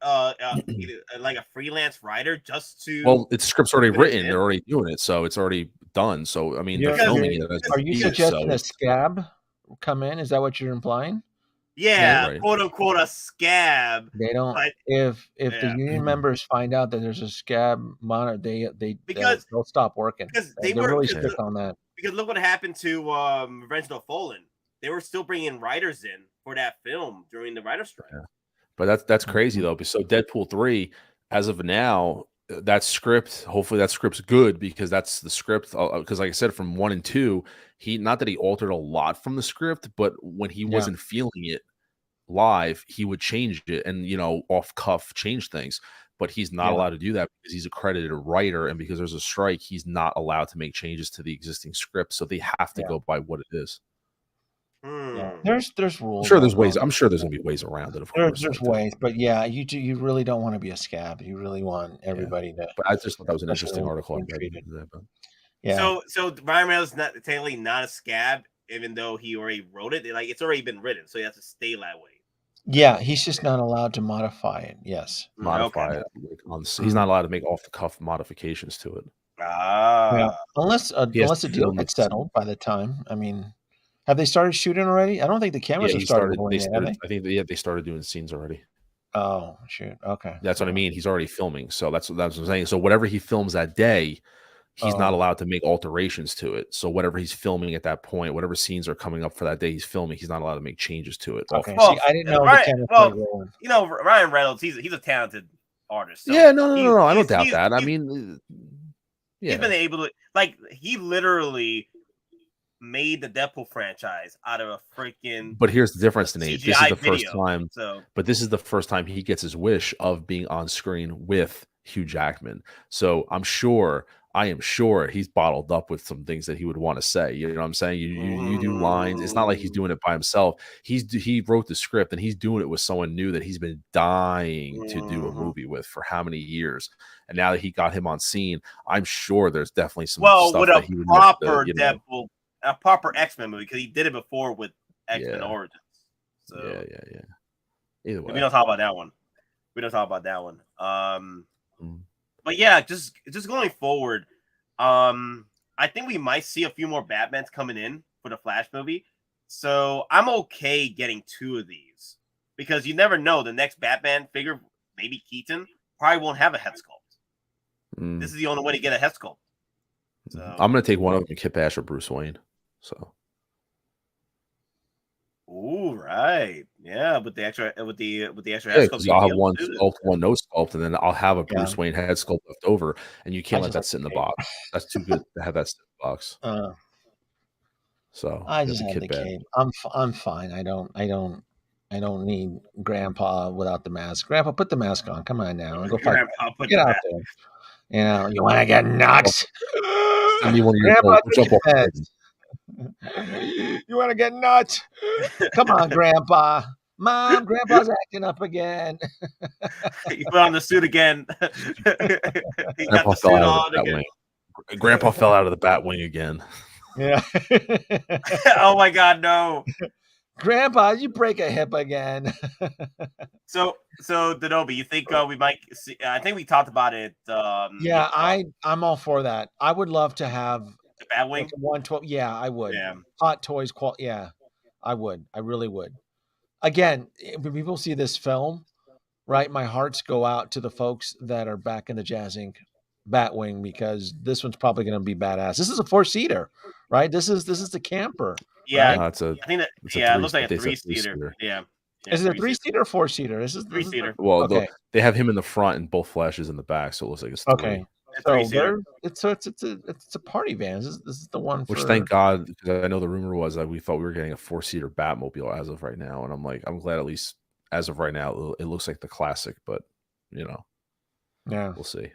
like a freelance writer just to? Well, the script's already written. They're already doing it, so it's already done. So I mean, they're filming it. Are you suggesting a scab come in? Is that what you're implying? Yeah, right. Quote unquote a scab. They don't. If the union members find out that there's a scab monitor, they'll stop working. Because they're really strict on that. Because look what happened to Revenge of the Fallen. They were still bringing writers in for that film during the writer's strike. Yeah. But that's crazy though. So Deadpool 3, as of now, that script, hopefully that script's good because that's the script. Because like I said, from 1 and 2, not that he altered a lot from the script, but when he wasn't feeling it live, he would change it and off cuff change things. But he's not allowed to do that because he's a credited writer, and because there's a strike, he's not allowed to make changes to the existing script. So they have to go by what it is. Yeah. There's rules. I'm sure there's ways. I'm sure there's gonna be ways around it. Of course, there's ways, but yeah, you really don't want to be a scab. You really want everybody to. But I just thought that was an interesting article. So Ryan Reynolds is not technically not a scab, even though he already wrote it. Like it's already been written, so he has to stay that way. Yeah, he's just not allowed to modify it. Yes, modify it. He's not allowed to make off the cuff modifications to it. Unless a deal gets settled by the time. I mean. Have they started shooting already? I don't think the cameras have started. I think they started doing scenes already. Oh shoot! Okay, that's what I mean. He's already filming, so that's what I'm saying. So whatever he films that day, he's not allowed to make alterations to it. So whatever he's filming at that point, whatever scenes are coming up for that day, he's filming. He's not allowed to make changes to it. Okay, see, I didn't know. Ryan Reynolds, he's a talented artist. So no, I don't doubt that. I mean, he's been able to he literally made the Deadpool franchise out of a freaking. But here's the difference, Nate. This is the first time. So. But this is the first time he gets his wish of being on screen with Hugh Jackman. So I am sure he's bottled up with some things that he would want to say. You know what I'm saying? You do lines. It's not like he's doing it by himself. He wrote the script and he's doing it with someone new that he's been dying to do a movie with for how many years. And now that he got him on scene, I'm sure there's definitely some stuff with that a he would proper Deadpool. A proper X-Men movie because he did it before with X-Men Origins. So yeah. Either way, we don't talk about that one. But yeah, just going forward, I think we might see a few more Batmans coming in for the Flash movie. So I'm okay getting 2 of these because you never know. The next Batman figure, maybe Keaton, probably won't have a head sculpt. This is the only way to get a head sculpt. So I'm gonna take one of them, Kip Ash or Bruce Wayne. So Ooh, right. Yeah, with the extra extra Yeah, head because sculpt, you'll I'll be have able one to do sculpt, one no sculpt, and then I'll have a Yeah. Bruce Wayne head sculpt left over, and you I can't let just that like sit in the the box. That's too good to have that sit in the box. So I you have just the have kit the bag. cape. I'm fine. I don't need Grandpa without the mask. Grandpa, put the mask on. Come on now, go it. fight. Grandpa put Get the out back. there. You know, you want to get nuts? Send me one of your Grandpa, gold. take Jump your off the meds. You want to get nuts? Come on, Grandpa. Mom, Grandpa's acting up again. You put on the suit again. He got Grandpa the fell suit out of on the again. Batwing. Grandpa fell out of the Batwing again. Yeah. Oh my God, no. Grandpa, you break a hip again. So Denobi, you think we might see? I think we talked about it. Yeah, I'm all for that. I would love to have The like Batwing. a 112. Yeah, I would. Yeah. Hot Toys yeah, I would. I really would. Again, when people see this film, right, my hearts go out to the folks that are back in the Jazz Inc. Batwing because this one's probably going to be badass. This is a 4-seater, right? This is the camper, Yeah, right? It's a I think that. it's a Yeah, it three. looks like a It's a 3-seater. three-seater. Yeah. Yeah, Is it a 3-seater. 3-seater or 4-seater? This is the 3-seater. Well, okay. they have him in the front and both Flashes in the back, so it looks like it's three. Okay. It's So 3-seater. it's a party van. This is the one Which for thank God, because I know the rumor was that we thought we were getting a 4-seater Batmobile as of right now, and I'm like, I'm glad at least as of right now it looks like the classic, but yeah. we'll see.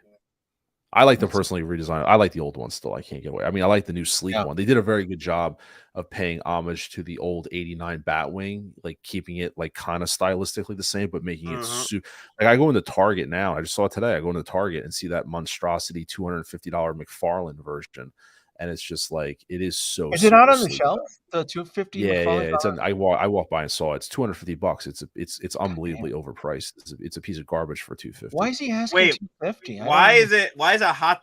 I like the personally redesigned. I like the old one still. I can't get away. I mean, I like the new sleek one. They did a very good job of paying homage to the old '89 Batwing, like keeping it like kind of stylistically the same, but making it like I go into Target now. I just saw it today. I go into Target and see that monstrosity $250 McFarlane version, and it's just like it is so. Is it out on the sleek. shelf? The 250. Yeah, McFarlane it's I walked by and saw it. It's $250. It's unbelievably overpriced. It's a piece of garbage for $250. Why is he asking Wait, $250? why is it hot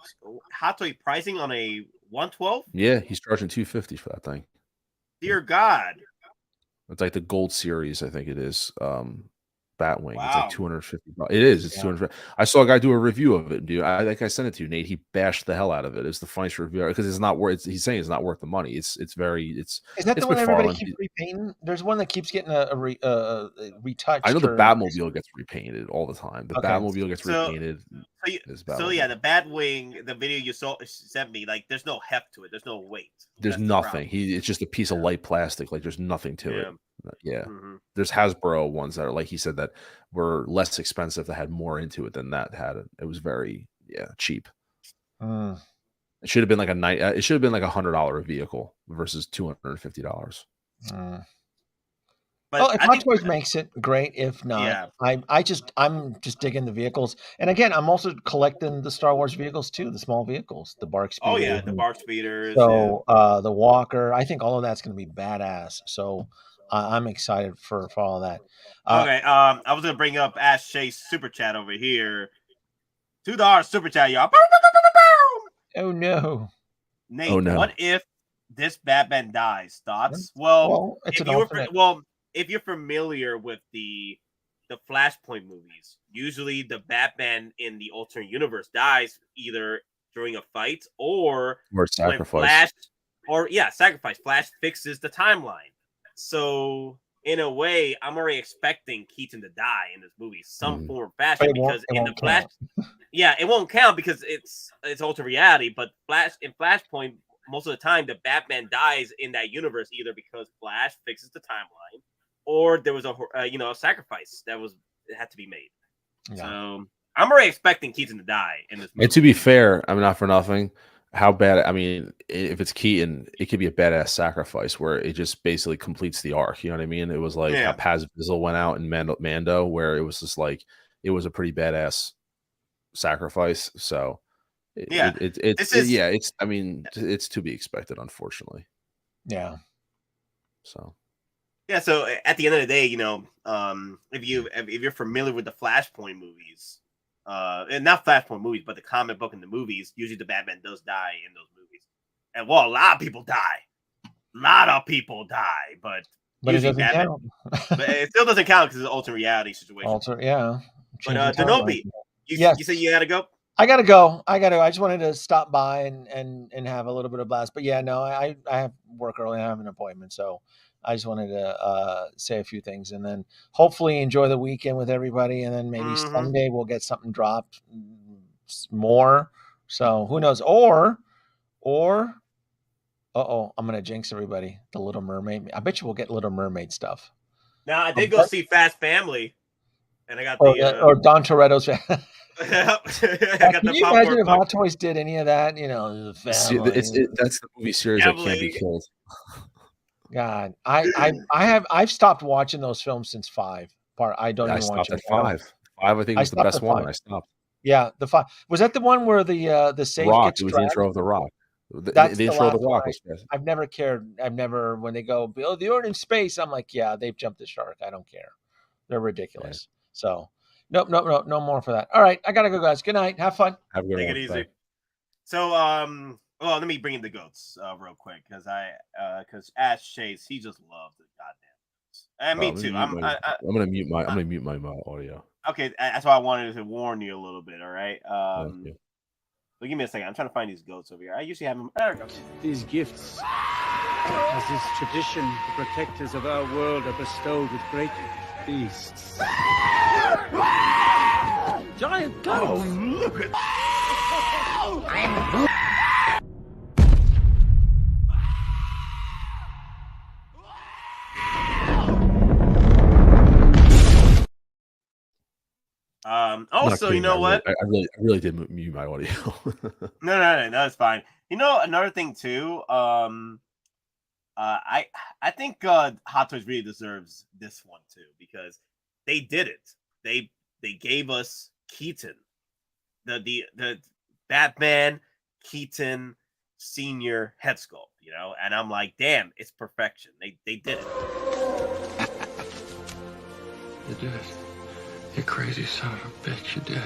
toy pricing on a 112? Yeah, he's charging $250 for that thing. Dear God. It's like the Gold Series, I think it is. Batwing. Wow. It's like $250. It is. It's 200. I saw a guy do a review of it, dude. I think I sent it to you, Nate. He bashed the hell out of it. It's the funniest review because it's not worth. He's saying it's not worth the money. Is that the one everybody keeps repainting? There's one that keeps getting a retouched. I know the Batmobile gets repainted all the time. The Batmobile gets repainted. So yeah, the Batwing, the video you sent me, like there's no heft to it. There's no weight. There's nothing. It's just a piece of light plastic. Like there's nothing to it. Yeah. There's Hasbro ones that are like he said that were less expensive that had more into it than that had. It was very cheap. It should have been like it should have been like $100 a vehicle versus $250. Well, if Hot Toys makes it, great. If not, I'm just digging the vehicles. And again, I'm also collecting the Star Wars vehicles too, the small vehicles, the Bark Speeders. Oh yeah, the Bark Speeders. So the Walker, I think all of that's going to be badass. So I'm excited for all of that. Okay, I was gonna bring up Ash Chase super chat over here. $2 super chat, y'all. Oh no, Nate. Oh, no. What if this Batman dies? Thoughts? Well, it's if you're familiar with the Flashpoint movies, usually the Batman in the alternate universe dies either during a fight or sacrifice. Sacrifice. Flash fixes the timeline. So in a way, I'm already expecting Keaton to die in this movie, some form or fashion, because in the Flash, it won't count because it's alternate reality. But in Flashpoint, most of the time, the Batman dies in that universe either because Flash fixes the timeline, or there was a sacrifice that had to be made. Yeah. So I'm already expecting Keaton to die in this movie. And to be fair, I'm not for nothing. How bad? I mean, if it's Keaton, it could be a badass sacrifice where it just basically completes the arc. You know what I mean? It was like how Paz Vizsla went out in Mando, where it was just like it was a pretty badass sacrifice. So it's I mean, it's to be expected, unfortunately. Yeah. So. Yeah. So at the end of the day, if you're familiar with the Flashpoint movies. And not Flashpoint movies, but the comic book and the movies, usually the Batman does die in those movies. And a lot of people die. But it doesn't count. But it still doesn't count because it's an alternate reality situation. But Denobi, you say you gotta go? I gotta go. I just wanted to stop by and have a little bit of blast. But yeah, no, I have work early. I have an appointment, so I just wanted to say a few things, and then hopefully enjoy the weekend with everybody, and then maybe Sunday we'll get something dropped more. So who knows? Or I'm gonna jinx everybody. The Little Mermaid. I bet you we'll get Little Mermaid stuff. Now I did go see Fast Family, and I got or Don Toretto's. Can you imagine if Hottoys did any of that? You know, the family. That's the movie series that can't be killed. God, I've stopped watching those films since 5. I don't even watch at 5. 5, I think, was the best one. I stopped. Yeah, the 5 was that the one where the safe Rock. gets It was dragged? the intro of the Rock. That's the intro of the Rock was best. I've never cared. I've never when they go, oh, they're in space. I'm like, yeah, they've jumped the shark. I don't care. They're ridiculous. Yeah. So, nope, no more for that. All right, I gotta go, guys. Good night. Have fun. Have a good Take one. it easy. Bye. So, well, let me bring in the goats real quick because Ash Chase, he just loves the goddamn goats. And me too. I'm gonna mute my audio. Okay, that's why I wanted to warn you a little bit. All right. But give me a second. I'm trying to find these goats over here. I usually have them. There we go. These gifts, as is tradition, the protectors of our world are bestowed with great beasts. Giant goats! Oh, look at Also, you know what? I really did mute my audio. No, it's fine. You know, another thing too. I think Hot Toys really deserves this one too because they did it. They gave us Keaton, the Batman Keaton Senior head sculpt. You know, and I'm like, damn, it's perfection. They did it. You did it. You crazy son of a bitch, you did.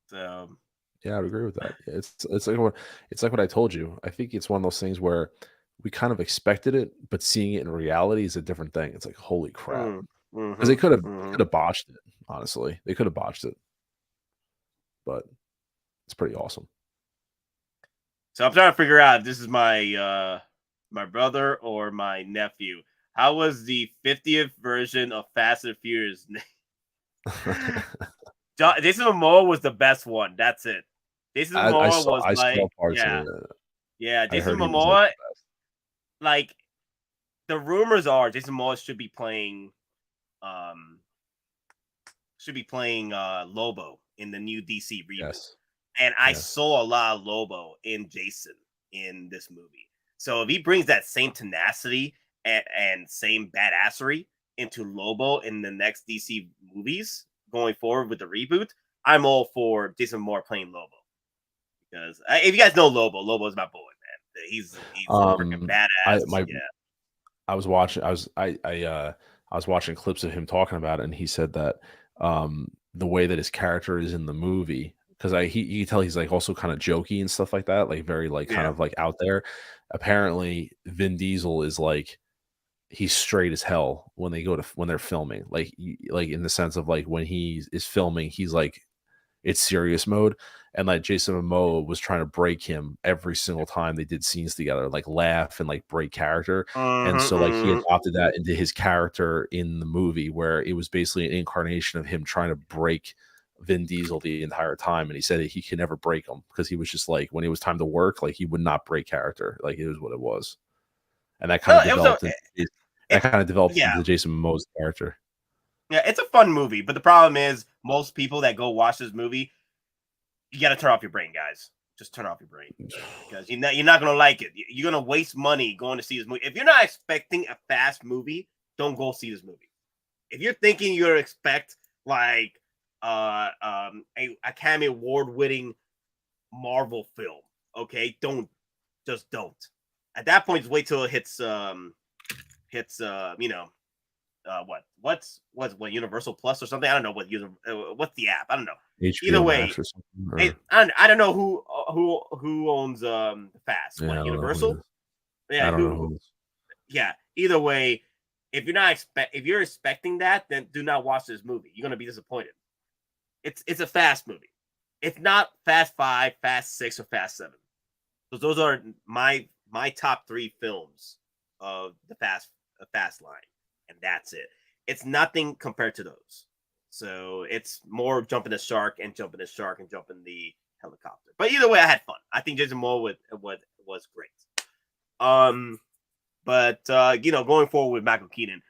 So yeah, I would agree with that. It's like what I told you. I think it's one of those things where we kind of expected it, but seeing it in reality is a different thing. It's like, holy crap. Because they could have botched it, honestly. They could have botched it. But it's pretty awesome. So I'm trying to figure out if this is my my brother or my nephew. How was the 50th version of Fast and Furious? Jason Momoa was the best one. That's it. Jason Momoa was like, yeah. Jason Momoa, like the rumors are, Jason Momoa should be playing Lobo in the new DC reboot. Yes. And I saw a lot of Lobo in Jason in this movie. So if he brings that same tenacity and same badassery into Lobo in the next DC movies going forward with the reboot, I'm all for Jason Momoa playing Lobo. Because if you guys know Lobo is my boy, man. He's freaking badass. I was watching clips of him talking about it, and he said that the way that his character is in the movie, because you can tell he's like also kind of jokey and stuff like that, like very like kind of like out there. Apparently, Vin Diesel is like, he's straight as hell when they're filming, like in the sense of like when he is filming, he's like, it's serious mode. And like Jason Momoa was trying to break him every single time they did scenes together, like laugh and like break character. And so like he adopted that into his character in the movie, where it was basically an incarnation of him trying to break Vin Diesel the entire time. And he said that he could never break him because he was just like, when it was time to work, like he would not break character. Like it was what it was. And that kind of developed into Jason Momoa's character. Yeah, it's a fun movie, but the problem is most people that go watch this movie, you got to turn off your brain, guys. Just turn off your brain because you're not going to like it. You're going to waste money going to see this movie. If you're not expecting a fast movie, don't go see this movie. If you're thinking you're going to expect like a Academy Award-winning Marvel film, okay, don't. At that point, just wait till it hits what Universal Plus or something. I don't know what's the app. I don't know. HBO Either way, I don't know who owns Fast. Yeah, Universal? I don't know. Yeah. Either way, if you're expecting that, then do not watch this movie. You're gonna be disappointed. It's a Fast movie. It's not Fast 5, Fast 6, or Fast 7. Those are my my top 3 films of the Fast line, and that's it. It's nothing compared to those. So it's more jumping the shark and jumping the shark and jumping the helicopter. But either way, I had fun. I think Jason Momoa was great. But going forward with Michael Keaton,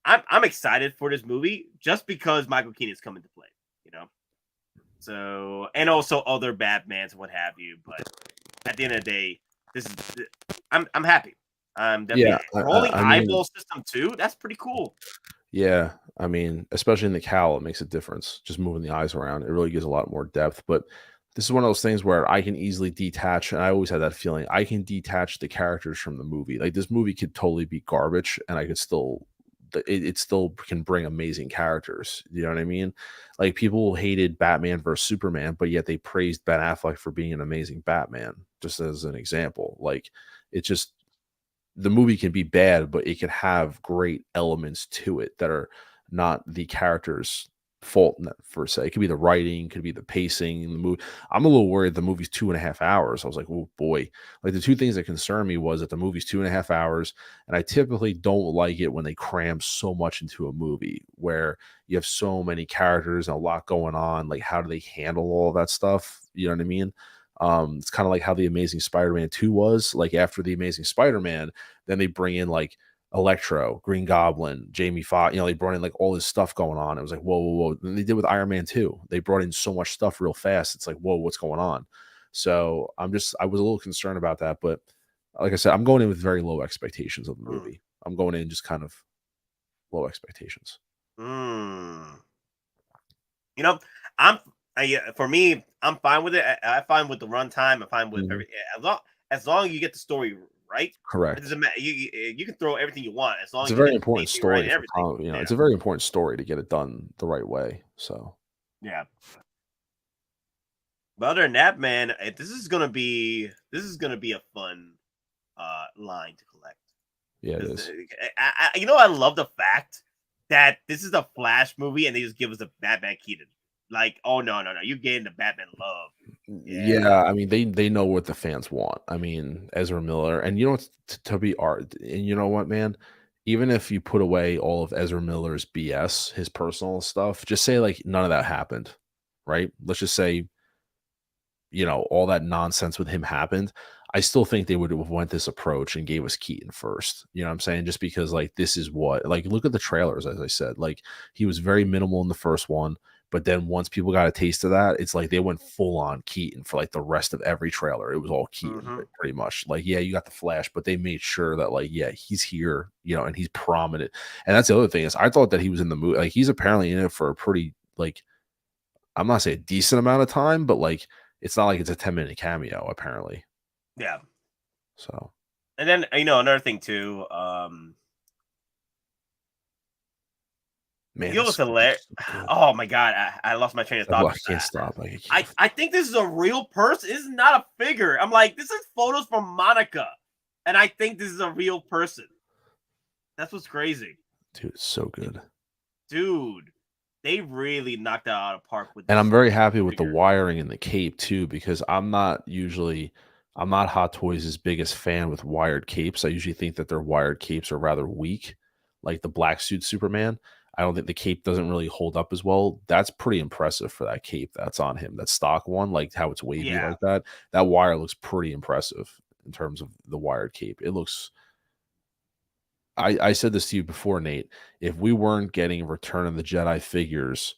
I'm excited for this movie just because Michael Keaton is coming to play. So, and also other Batmans and what have you. But at the end of the day, I'm happy. Definitely rolling eyeball system too. That's pretty cool. Yeah, I mean, especially in the cowl, it makes a difference. Just moving the eyes around, it really gives a lot more depth. But this is one of those things where I can easily detach, and I always had that feeling. I can detach the characters from the movie. Like this movie could totally be garbage, and I could still, it still can bring amazing characters. You know what I mean? Like people hated Batman versus Superman, but yet they praised Ben Affleck for being an amazing Batman. Just as an example, like it just. The movie can be bad, but it can have great elements to it that are not the character's fault per se. It could be the writing, could be the pacing in the movie. I'm a little worried the movie's 2.5 hours. I was like, oh boy. Like the two things that concern me was that the movie's 2.5 hours, and I typically don't like it when they cram so much into a movie where you have so many characters and a lot going on. Like, how do they handle all that stuff? You know what I mean? It's kind of like how the Amazing Spider-Man 2 was. Like after the Amazing Spider-Man, then they bring in like Electro, Green Goblin, Jamie Foxx. They brought in like all this stuff going on. It was like, whoa. And they did with Iron Man 2. They brought in so much stuff real fast. It's like, whoa, what's going on? So I was a little concerned about that. But like I said, I'm going in with very low expectations of the movie. I'm going in just kind of low expectations. For me, I'm fine with it. I'm fine with the runtime. I'm fine with everything. As long as you get the story right. Correct. It doesn't matter. You can throw everything you want as long as it's a very important story. Right It's a very important story to get it done the right way. So yeah. But other than that, man, this is gonna be a fun line to collect. Yeah, it is. I love the fact that this is a Flash movie and they just give us a Batman Keaton. Like, oh no, you're getting the Batman love. Yeah, I mean they know what the fans want. I mean, Ezra Miller, and to be art, and you know what, man, even if you put away all of Ezra Miller's BS, his personal stuff, just say like none of that happened, right? Let's just say, all that nonsense with him happened. I still think they would have went this approach and gave us Keaton first. You know what I'm saying? Just because like this is what, like, look at the trailers, as I said, like he was very minimal in the first one. But then once people got a taste of that, it's like they went full on Keaton for like the rest of every trailer. It was all Keaton pretty much. Like, yeah, you got the Flash, but they made sure that like, yeah, he's here, and he's prominent. And that's the other thing is I thought that he was in the movie. Like he's apparently in it for a pretty, like, I'm not saying a decent amount of time, but like, it's not like it's a 10-minute cameo apparently. Yeah. So. And then, another thing too, Man, it was hilarious. Oh my god, I lost my train of thought. I can't stop. I think this is a real person. This is not a figure. I'm like, this is photos from Monica, and I think this is a real person. That's what's crazy. Dude, it's so good. Dude, they really knocked it out of the park with. And I'm very happy with the wiring and the cape too, because I'm not Hot Toys' biggest fan with wired capes. I usually think that their wired capes are rather weak, like the black suit Superman. I don't think the cape doesn't really hold up as well. That's pretty impressive for that cape that's on him. That stock one, like how it's wavy like that. That wire looks pretty impressive in terms of the wired cape. It looks. I said this to you before, Nate. If we weren't getting Return of the Jedi figures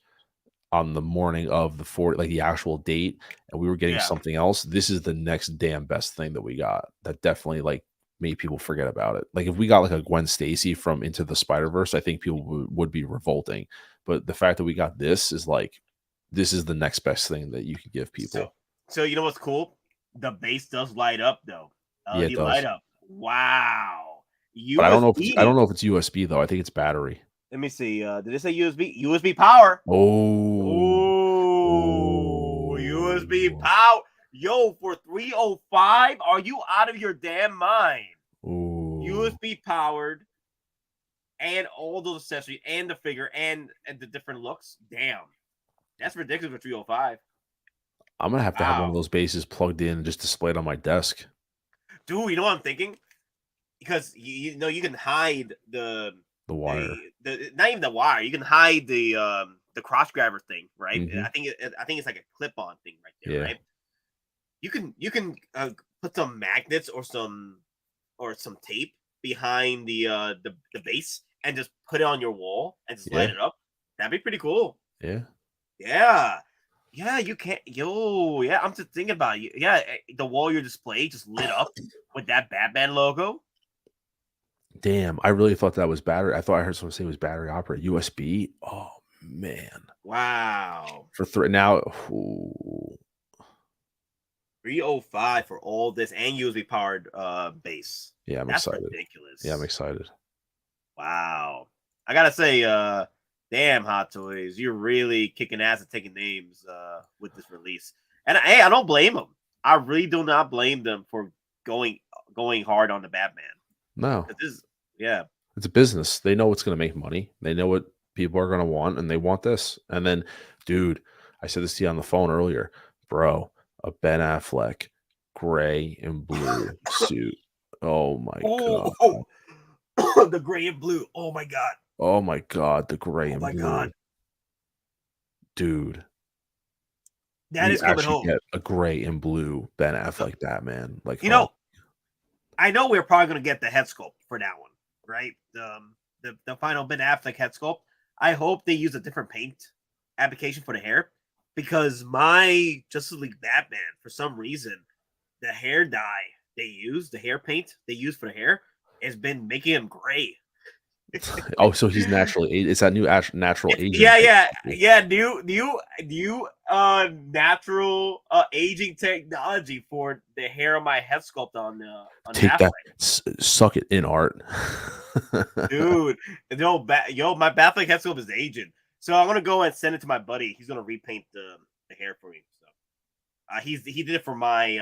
on the morning of the 40, like the actual date, and we were getting something else, this is the next damn best thing that we got. That definitely like made people forget about it. Like if we got like a Gwen Stacy from Into the Spider-Verse, I think people would be revolting. But the fact that we got this is like, this is the next best thing that you can give people. So you know what's cool? The base does light up though. Yeah, it does. Light up. Wow. But I don't know if it's USB though. I think it's battery. Let me see. Did it say USB? USB power. Oh, USB power. Yo, for $305, are you out of your damn mind? Ooh. USB powered, and all those accessories, and the figure, and the different looks. Damn, that's ridiculous for $305. I'm gonna have to have one of those bases plugged in and just displayed on my desk. Dude, you know what I'm thinking? Because you know you can hide the wire. The not even the wire. You can hide the cross grabber thing, right? Mhm. I think it's like a clip-on thing right there, Yeah. right? You can put some magnets or some tape behind the base and just put it on your wall and just light Yeah. it up. That'd be pretty cool. Yeah. Yeah. Yeah, you can't. Yo, yeah, I'm just thinking about it. Yeah, the wall your display just lit up with that Batman logo. Damn, I really thought that was battery. I thought I heard someone say it was battery operated. USB. Oh man. Wow. For now. Ooh. 305 for all this and USB powered base. Yeah, I'm That's excited. ridiculous. Yeah, I'm excited. Wow. I gotta say, damn, Hottoys, you're really kicking ass and taking names with this release. And hey, I don't blame them. I really do not blame them for going hard on the Batman. No. Yeah. It's a business. They know what's going to make money. They know what people are going to want, and they want this. And then, dude, I said this to you on the phone earlier, bro. A Ben Affleck gray and blue suit. Oh my god. The gray and blue. Oh my god. Oh my god, the gray and blue. God. Dude. That is coming home. Get a gray and blue Ben Affleck Batman. Like, you know, I know we're probably going to get the head sculpt for that one, right? The final Ben Affleck head sculpt. I hope they use a different paint application for the hair, because my Justice League Batman, for some reason, the hair dye they use, the hair paint they use for the hair, has been making him gray. oh, so he's naturally. It's that new natural aging. Yeah. New natural aging technology for the hair of my head sculpt on Take Affleck. that, suck it in art, dude. My Batfleck head sculpt is aging, so I'm gonna go and send it to my buddy. He's gonna repaint the hair for me. So he did it for my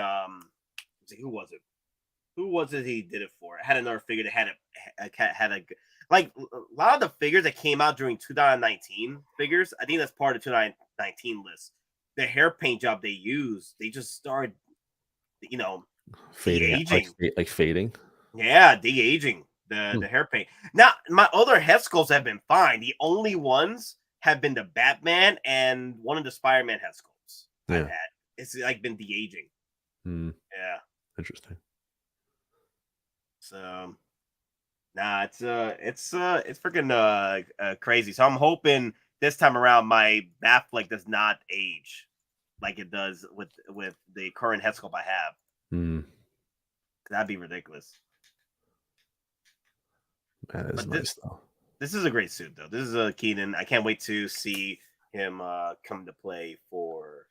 who was it he did it for? I had another figure that had a like a lot of the figures that came out during 2019 figures. I think that's part of the 2019 list. The hair paint job they used, they just started, fading, like fading. Yeah, de-aging the hair paint. Now, my other head sculpts have been fine. The only ones have been the Batman and one of the Spider-Man head sculpts I've had. It's like been de-aging. Yeah. Interesting. So, nah, it's freaking crazy. So I'm hoping this time around my Batfleck does not age like it does with the current head sculpt I have. That'd be ridiculous. That is nice though. This is a great suit though. This is a Keaton. I can't wait to see him come to play for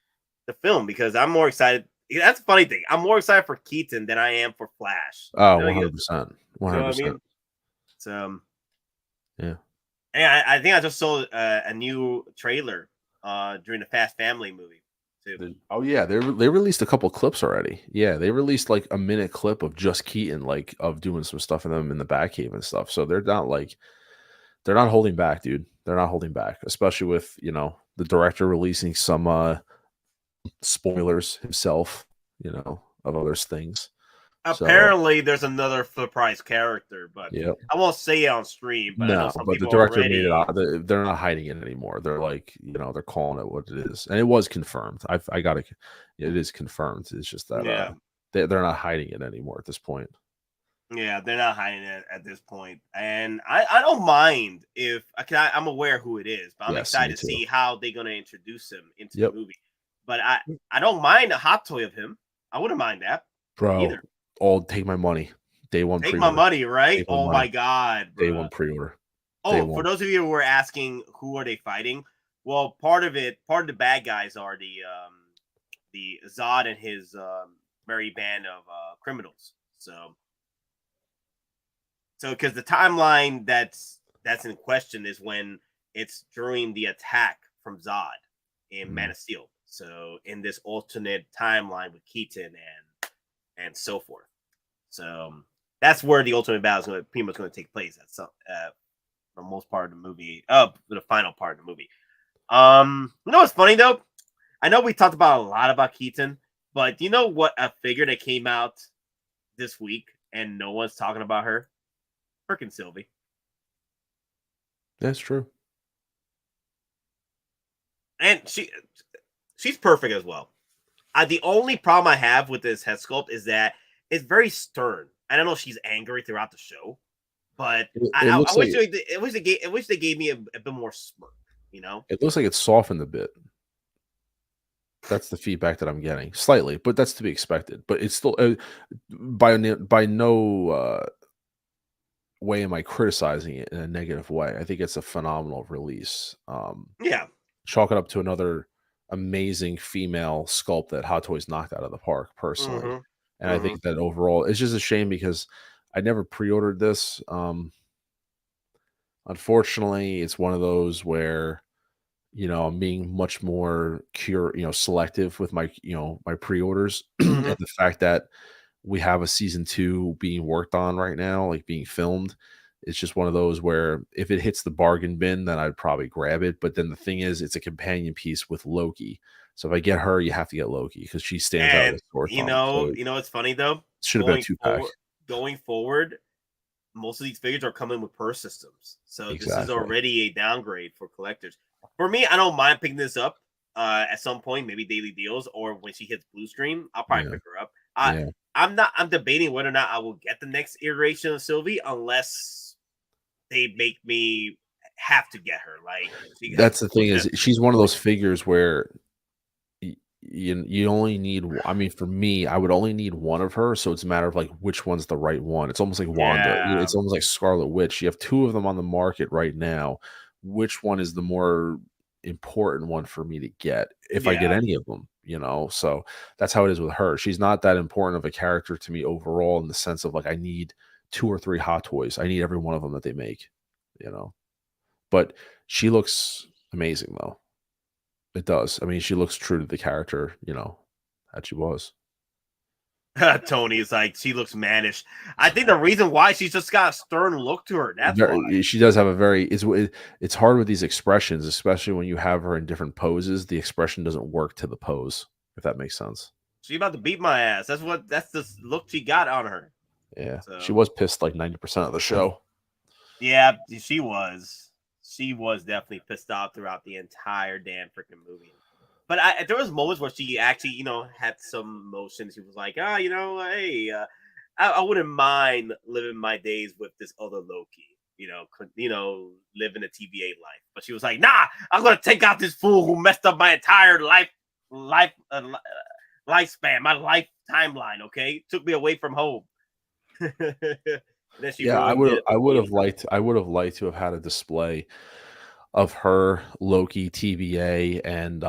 the film, because I'm more excited. That's a funny thing. I'm more excited for Keaton than I am for Flash. Oh, 100%. 100%. So, yeah. And I think I just saw a new trailer during the Fast Family movie too. Oh yeah, they released a couple clips already. Yeah, they released like a minute clip of just Keaton, like of doing some stuff in them in the Batcave and stuff. So they're not holding back, dude. They're not holding back, especially with the director releasing some spoilers himself, of other things. Apparently, there's another surprise character, but I won't say it on stream. But no, but the director made it out. They're not hiding it anymore. They're like, they're calling it what it is, and it was confirmed. I got it. It is confirmed. It's just that they're not hiding it anymore at this point. Yeah, they're not hiding it at this point, and I don't mind if I'm aware who it is, but I'm excited to see how they're gonna introduce him into the movie. But I don't mind a hot toy of him. I wouldn't mind that, bro. Either. Take my money. Day one. Take my money, right? Oh my god, bro. Day one pre-order. For those of you who were asking who are they fighting, well, part of the bad guys are the Zod and his merry band of criminals. So because the timeline that's in question is when it's during the attack from Zod in Man of Steel. So in this alternate timeline with Keaton and so forth. So that's where the ultimate battle is pretty much going to take place at some for most part of the movie. The final part of the movie. What's funny though? I know we talked about a lot about Keaton, but do you know what a figure that came out this week and no one's talking about her? Freaking Sylvie. That's true. And she's perfect as well. The only problem I have with this head sculpt is that it's very stern. I don't know if she's angry throughout the show, but I wish they gave me a bit more smirk. You know, it looks like it's softened a bit. That's the feedback that I'm getting, slightly, but that's to be expected. But it's still by no way am I criticizing it in a negative way. I think it's a phenomenal release. Yeah, chalk it up to another amazing female sculpt that Hottoys knocked out of the park, personally. And I think that overall, it's just a shame because I never pre-ordered this. Unfortunately, it's one of those where, I'm being much more selective with my, my pre-orders. And the fact that we have a season 2 being worked on right now, like being filmed, it's just one of those where if it hits the bargain bin, then I'd probably grab it. But then the thing is, it's a companion piece with Loki. So if I get her, you have to get Loki because she stands out as a sore thumb. So it's funny though. Should have been a 2-pack. Going forward, most of these figures are coming with purse systems. So this is already a downgrade for collectors. For me, I don't mind picking this up at some point, maybe daily deals, or when she hits Blue Stream, I'll probably pick her up. I'm debating whether or not I will get the next iteration of Sylvie unless they make me have to get her. Like that's the thing is she's one of those figures where you only need. I mean, for me, I would only need one of her, so it's a matter of like which one's the right one. It's almost like Wanda. It's almost like Scarlet Witch. You have 2 of them on the market right now. Which one is the more important one for me to get if I get any of them? So that's how it is with her. She's not that important of a character to me overall in the sense of like I need 2 or 3 Hot Toys. I need every one of them that they make. But she looks amazing though. It does. I mean, she looks true to the character, that she was. Tony is like, she looks mannish. I think the reason why she's just got a stern look to her. That's why. She does have a very. It's hard with these expressions, especially when you have her in different poses. The expression doesn't work to the pose, if that makes sense. She about to beat my ass. That's the look she got on her. Yeah, so. She was pissed like 90% of the show. Yeah, she was. She was definitely pissed off throughout the entire damn freaking movie. But there was moments where she actually, had some emotions. She was like, hey, I wouldn't mind living my days with this other Loki, living a TVA life. But she was like, nah, I'm going to take out this fool who messed up my entire lifespan, my life timeline, okay? Took me away from home. I would have liked to have had a display of her, Loki, TVA, and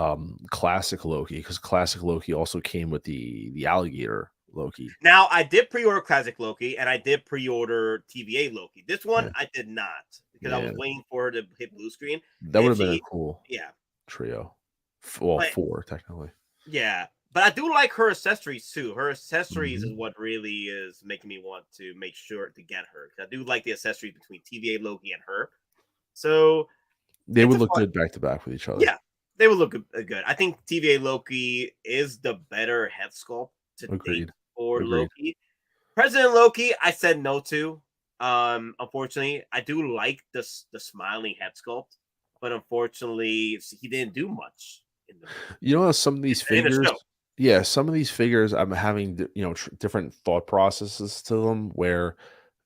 classic Loki, because classic Loki also came with the alligator Loki. Now I did pre-order classic Loki and I did pre-order TVA Loki. This one I did not because I was waiting for her to hit blue screen. That would have been a cool trio. Well, 4 technically. Yeah. But I do like her accessories too. Her accessories is what really is making me want to make sure to get her. I do like the accessories between TVA Loki and her. So they would look good back to back with each other. Yeah, they would look good. I think TVA Loki is the better head sculpt to date for Loki. President Loki, I said no to. Unfortunately, I do like the smiling head sculpt, but unfortunately, he didn't do much. Some of these figures. Some of these figures I'm having, different thought processes to them where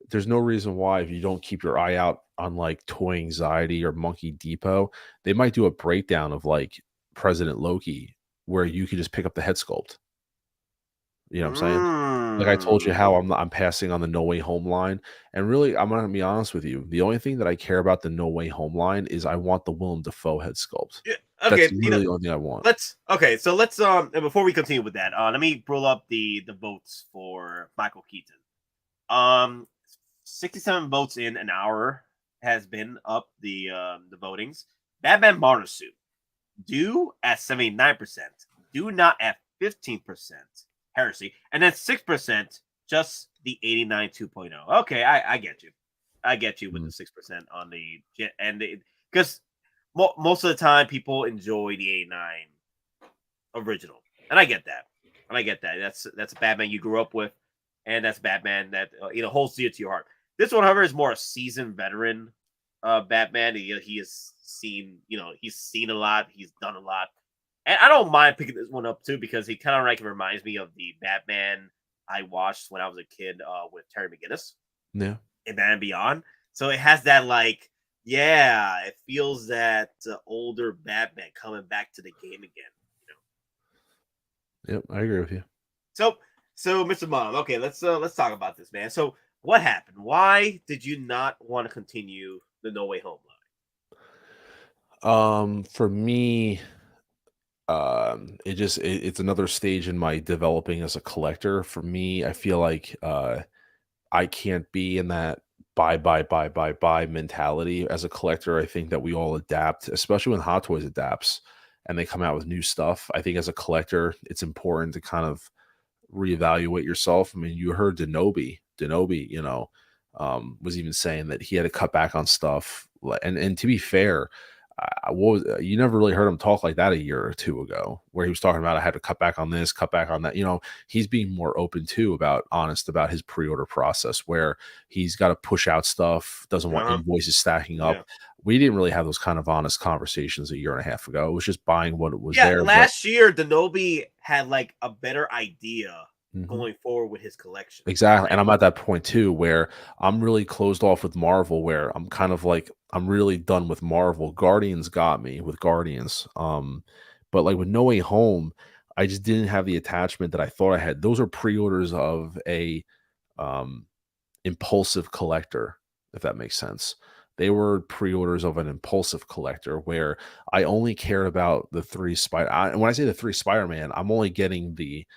there's no reason why if you don't keep your eye out on like Toy Anxiety or Monkey Depot, they might do a breakdown of like President Loki where you could just pick up the head sculpt. You know what I'm saying? Like I told you how I'm passing on the No Way Home line. And really, I'm going to be honest with you. The only thing that I care about the No Way Home line is I want the Willem Dafoe head sculpt. Yeah, okay, that's really the only thing I want. Let's and before we continue with that, let me pull up the votes for Michael Keaton. 67 votes in an hour has been up the votings. Batman Martyr Suit due at 79%, do not at 15%. Heresy, and then 6% just the 89 2.0. Okay, I get you. I get you with the 6% on the because most of the time people enjoy the 89 original, and I get that. That's a Batman you grew up with. and that's Batman that holds dear to your heart. This one, however, is more a seasoned veteran Batman. He has seen, he's seen a lot, he's done a lot, and I don't mind picking this one up too because he kind of like reminds me of the Batman I watched when I was a kid with Terry McGinnis. Yeah, and Batman Beyond. So it has that it feels that older Batman coming back to the game again. Yep, I agree with you. So Mr. Mom, okay, let's talk about this, man. So what happened? Why did you not want to continue the No Way Home line? For me, it's another stage in my developing as a collector. For me, I feel like I can't be in that buy mentality as a collector. I think that we all adapt, especially when Hottoys adapts and they come out with new stuff. I think as a collector, it's important to kind of reevaluate yourself. I mean, you heard Denobi, was even saying that he had to cut back on stuff. And to be fair, you never really heard him talk like that a year or two ago, where he was talking about I had to cut back on this, cut back on that. He's being more open too honest about his pre-order process, where he's got to push out stuff, doesn't want invoices stacking up. Yeah. We didn't really have those kind of honest conversations a year and a half ago. It was just buying what it was there. Last year, Denobi had like a better idea going forward with his collection. Exactly. And I'm at that point too, where I'm really closed off with Marvel, where I'm kind of like, I'm really done with Marvel. Guardians got me with Guardians. But like with No Way Home, I just didn't have the attachment that I thought I had. Those are pre-orders of a impulsive collector, if that makes sense. They were pre-orders of an impulsive collector where I only care about the three and when I say the three Spider-Man, I'm only getting the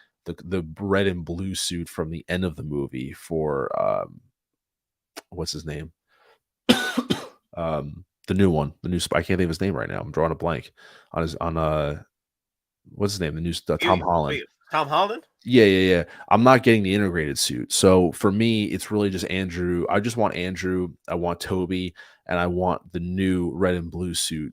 red and blue suit from the end of the movie for what's his name? The new one, I can't think of his name right now. I'm drawing a blank on what's his name? The new Tom Holland. Tom Holland? Yeah. I'm not getting the integrated suit. So for me, it's really just Andrew. I just want Andrew. I want Toby, and I want the new red and blue suit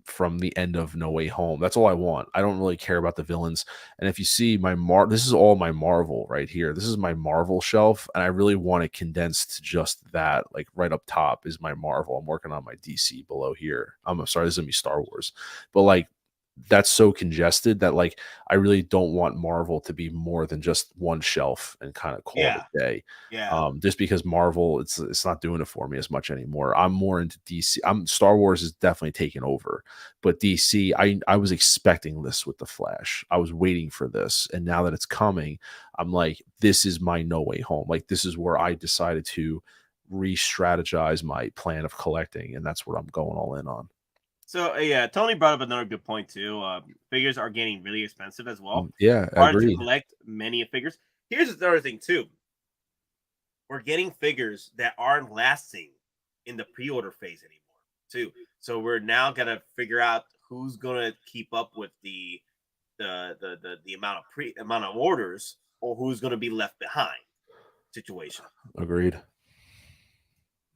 from the end of No Way Home. That's all I want. I don't really care about the villains. And if you see this is all my Marvel right here. This is my Marvel shelf, and I really want it condensed to just that. Like right up top is my Marvel. I'm working on my DC below here. I'm sorry, this is gonna be Star Wars, but like that's so congested that like I really don't want Marvel to be more than just one shelf and kind of call it a day. Yeah. Just because Marvel, it's not doing it for me as much anymore. I'm more into DC. Star Wars is definitely taking over, but DC, I was expecting this with the Flash. I was waiting for this, and now that it's coming, I'm like, this is my No Way Home. Like this is where I decided to re-strategize my plan of collecting, and that's what I'm going all in on. So Tony brought up another good point too. Figures are getting really expensive as well. Yeah, I agree. To collect many figures. Here's the other thing too. We're getting figures that aren't lasting in the pre-order phase anymore too. So we're now gonna figure out who's gonna keep up with the amount of orders, or who's gonna be left behind situation. Agreed.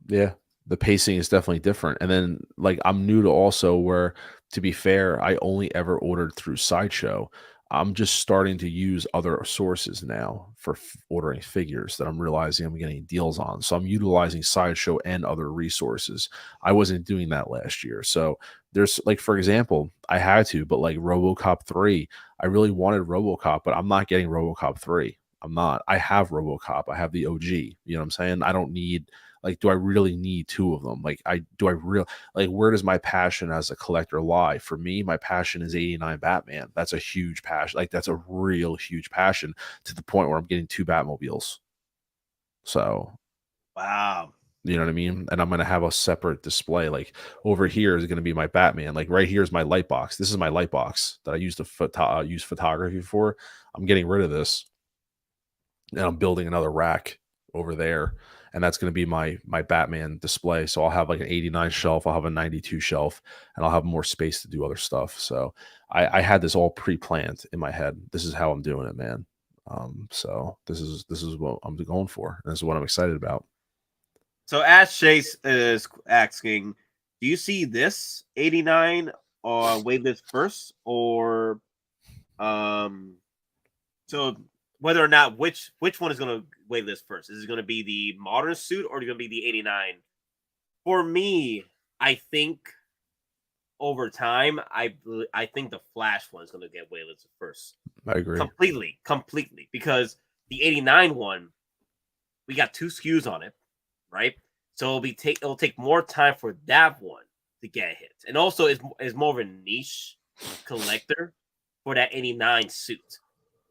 Yeah. The pacing is definitely different. And then like I'm new to also where, to be fair, I only ever ordered through Sideshow. I'm just starting to use other sources now for ordering figures that I'm realizing I'm getting deals on. So I'm utilizing Sideshow and other resources. I wasn't doing that last year. So there's like, for example, I had to, but like RoboCop 3, I really wanted RoboCop, but I'm not getting RoboCop 3. I'm not. I have RoboCop. I have the OG. You know what I'm saying? I don't need, like, do I really need two of them? Like, where does my passion as a collector lie? For me, my passion is 89 Batman. That's a huge passion. Like, that's a real huge passion, to the point where I'm getting 2 Batmobiles. So, wow. You know what I mean? And I'm going to have a separate display. Like over here is going to be my Batman. Like right here is my light box. This is my light box that I used to use photography for. I'm getting rid of this, and I'm building another rack over there, and that's going to be my Batman display. So I'll have like an 89 shelf, I'll have a 92 shelf, and I'll have more space to do other stuff. So I had this all pre-planned in my head. This is how I'm doing it, man. So this is what I'm going for, and this is what I'm excited about. So as Chase is asking, do you see this 89 waitlist first, or so whether or not which one is going to waitlist first. Is it going to be the modern suit or is it going to be the 89? For me, I think over time, I think the Flash one is going to get waitlisted first. I agree completely, because the 89 one, we got 2 SKUs on it, right? So it'll take more time for that one to get hit, and also is more of a niche collector for that 89 suit,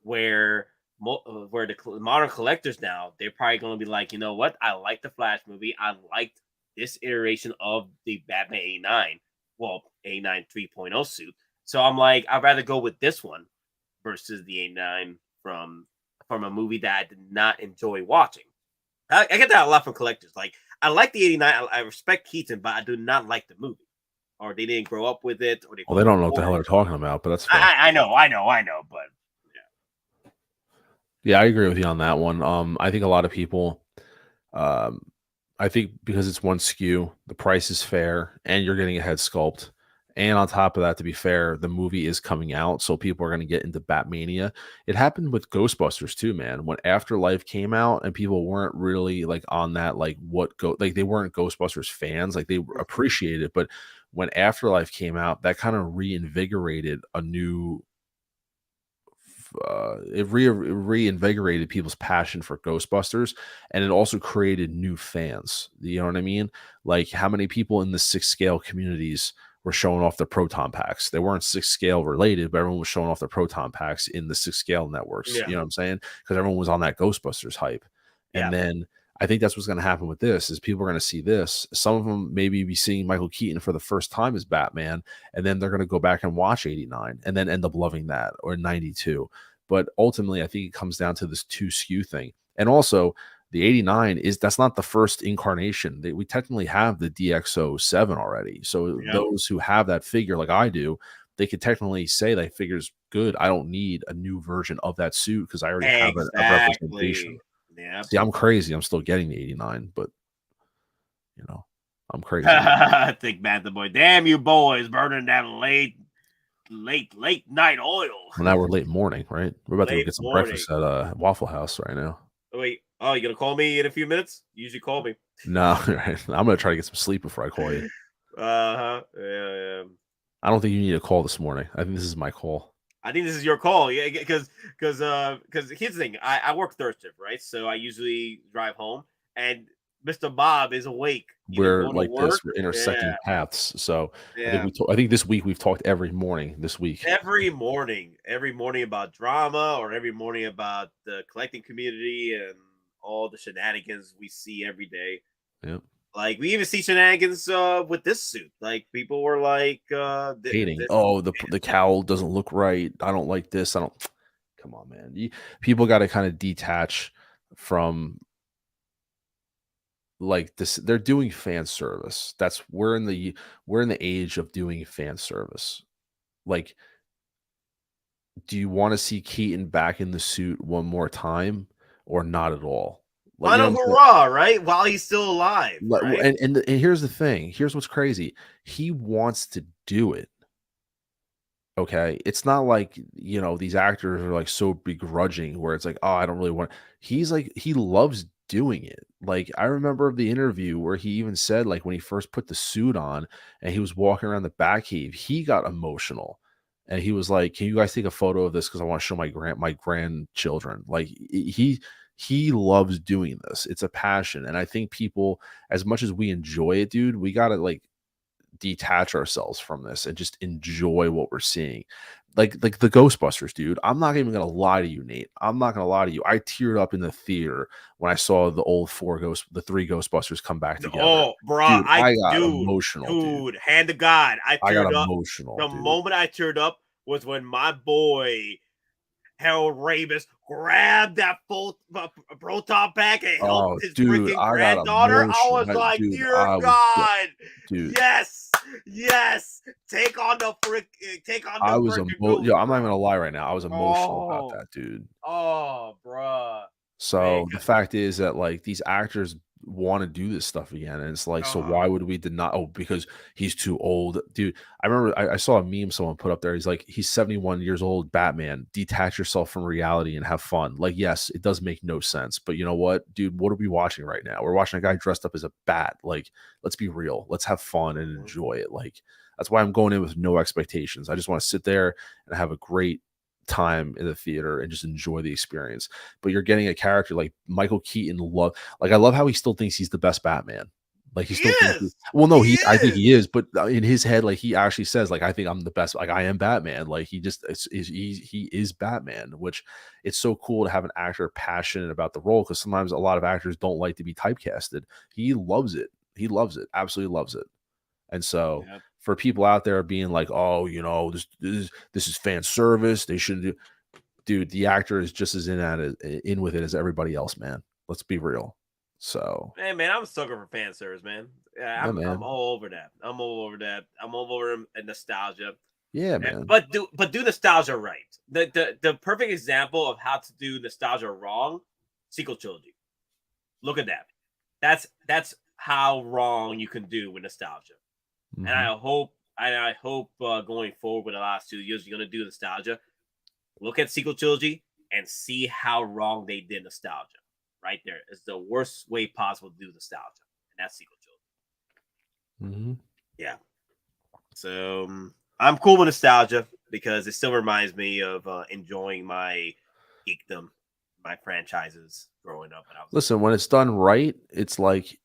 where the modern collectors now, they're probably going to be like, you know what? I like the Flash movie. I liked this iteration of the Batman 89, well, 89 3.0 suit. So I'm like, I'd rather go with this one versus the 89 from a movie that I did not enjoy watching. I get that a lot from collectors. Like, I like the 89. I respect Keaton, but I do not like the movie. Or they didn't grow up with it. Or they don't know what the hell they're talking about, but that's fine. I know, but yeah, I agree with you on that one. I think a lot of people, I think because it's one SKU, the price is fair, and you're getting a head sculpt. And on top of that, to be fair, the movie is coming out, so people are going to get into Batmania. It happened with Ghostbusters too, man. When Afterlife came out, and people weren't really like on that, like they weren't Ghostbusters fans, like they appreciated it. But when Afterlife came out, that kind of reinvigorated a new. It reinvigorated people's passion for Ghostbusters, and it also created new fans. You know what I mean? Like, how many people in the 6 scale communities were showing off their proton packs? They weren't 6 scale related, but everyone was showing off their proton packs in the 6 scale networks. Yeah. You know what I'm saying? Because everyone was on that Ghostbusters hype. And then I think that's what's going to happen with this is people are going to see this. Some of them maybe be seeing Michael Keaton for the first time as Batman, and then they're going to go back and watch 89 and then end up loving that, or 92. But ultimately, I think it comes down to this 2 SKU thing. And also, the 89 that's not the first incarnation. We technically have the DX07 already. So those who have that figure, like I do, they could technically say that figure's good. I don't need a new version of that suit because I already have a representation. Yeah. See, I'm crazy. I'm still getting the 89, but you know, I'm crazy. Think Bantha Boy. Damn you boys, burning that late night oil. Well, now we're late morning, right? We're about to go get some morning. breakfast at Waffle House right now. Oh, wait. Oh, you gonna call me in a few minutes? You usually call me. No, right. I'm gonna try to get some sleep before I call you. Yeah. I don't think you need a call this morning. I think this is my call. I think this is your call. Yeah, because here's the thing. I work third shift, right? So I usually drive home, and Mr. Bob is awake. We're like this. We're intersecting paths. So I think this week we've talked every morning this week. Every morning about drama, or every morning about the collecting community and all the shenanigans we see every day. Yep. Like, we even see shenanigans with this suit. Like, people were like hating. The cowl doesn't look right. I don't like this. Come on, man. People got to kind of detach from like this. They're doing fan service. We're in the age of doing fan service. Like, do you want to see Keaton back in the suit one more time or not at all? Like, on a hurrah, right? While he's still alive. Right? And here's the thing. Here's what's crazy. He wants to do it. Okay. It's not like, these actors are like so begrudging where it's like, oh, I don't really want. He's like, he loves doing it. Like, I remember the interview where he even said, like, when he first put the suit on and he was walking around the Batcave, he got emotional. And he was like, can you guys take a photo of this? Because I want to show my grandchildren. Like, he loves doing this. It's a passion. And I think people, as much as we enjoy it, dude, we got to like detach ourselves from this and just enjoy what we're seeing. Like the Ghostbusters, dude. I'm not even going to lie to you, Nate. I'm not going to lie to you. I teared up in the theater when I saw the 3 Ghostbusters come back together. Oh, bro. Dude, I got emotional. Dude, hand to God. I teared up. Emotional. The moment I teared up was when my boy Harold Ramis grabbed that full proton pack and helped his freaking granddaughter. I was like, dear God, yes, take on the I was emotional. I'm not even gonna lie right now. I was emotional about that, dude. Oh, bruh. So the fact is that like these actors, want to do this stuff again. And it's like, so Uh-huh. why would we deny? Oh, because he's too old, dude. I remember I saw a meme someone put up there. He's like, he's 71 years old, Batman. Detach yourself from reality and have fun. Like, yes, it does make no sense, but you know what, dude? What are we watching right now? We're watching a guy dressed up as a bat. Like, let's be real. Let's have fun and enjoy it. Like, that's why I'm going in with no expectations. I just want to sit there and have a great time in the theater and just enjoy the experience. But you're getting a character like Michael Keaton. I love how he still thinks he's the best Batman. Like he still thinks well, no, I think he is, but in his head, like he actually says, like, I think I'm the best. Like I am Batman. Like he just he is Batman, which it's so cool to have an actor passionate about the role, because sometimes a lot of actors don't like to be typecasted. He loves it. He loves it. Absolutely loves it. And so for people out there being like, oh, you know, this is fan service, they shouldn't do. Dude, the actor is just as in with it as everybody else, man. Let's be real. So, hey, man, I'm a sucker for fan service, man. I'm all over that. I'm all over that. I'm all over nostalgia. Yeah, man. But do nostalgia right. The perfect example of how to do nostalgia wrong, sequel trilogy. Look at that. That's how wrong you can do with nostalgia. Mm-hmm. And I hope going forward with the last 2 years, you're gonna do nostalgia. Look at sequel trilogy and see how wrong they did nostalgia. Right there is the worst way possible to do nostalgia, and that's sequel trilogy. Mm-hmm. Yeah. So I'm cool with nostalgia because it still reminds me of enjoying my geekdom, my franchises growing up. And listen, when it's done right, it's like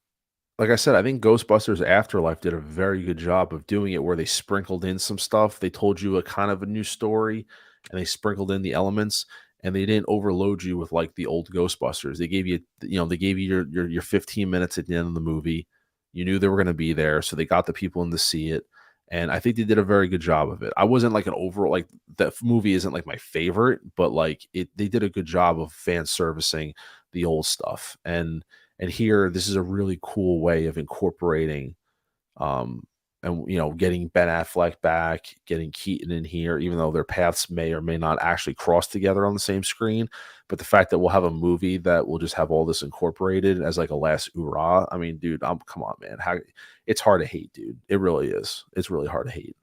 I said, I think Ghostbusters Afterlife did a very good job of doing it, where they sprinkled in some stuff. They told you a kind of a new story, and they sprinkled in the elements, and they didn't overload you with like the old Ghostbusters. They gave you, your 15 minutes at the end of the movie. You knew they were going to be there, so they got the people in to see it. And I think they did a very good job of it. I wasn't like an overall, like, that movie isn't like my favorite, but like they did a good job of fan servicing the old stuff. And here, this is a really cool way of incorporating, and getting Ben Affleck back, getting Keaton in here, even though their paths may or may not actually cross together on the same screen. But the fact that we'll have a movie that will just have all this incorporated as like a last hoorah. I mean, dude, come on, man. It's hard to hate, dude. It really is. It's really hard to hate.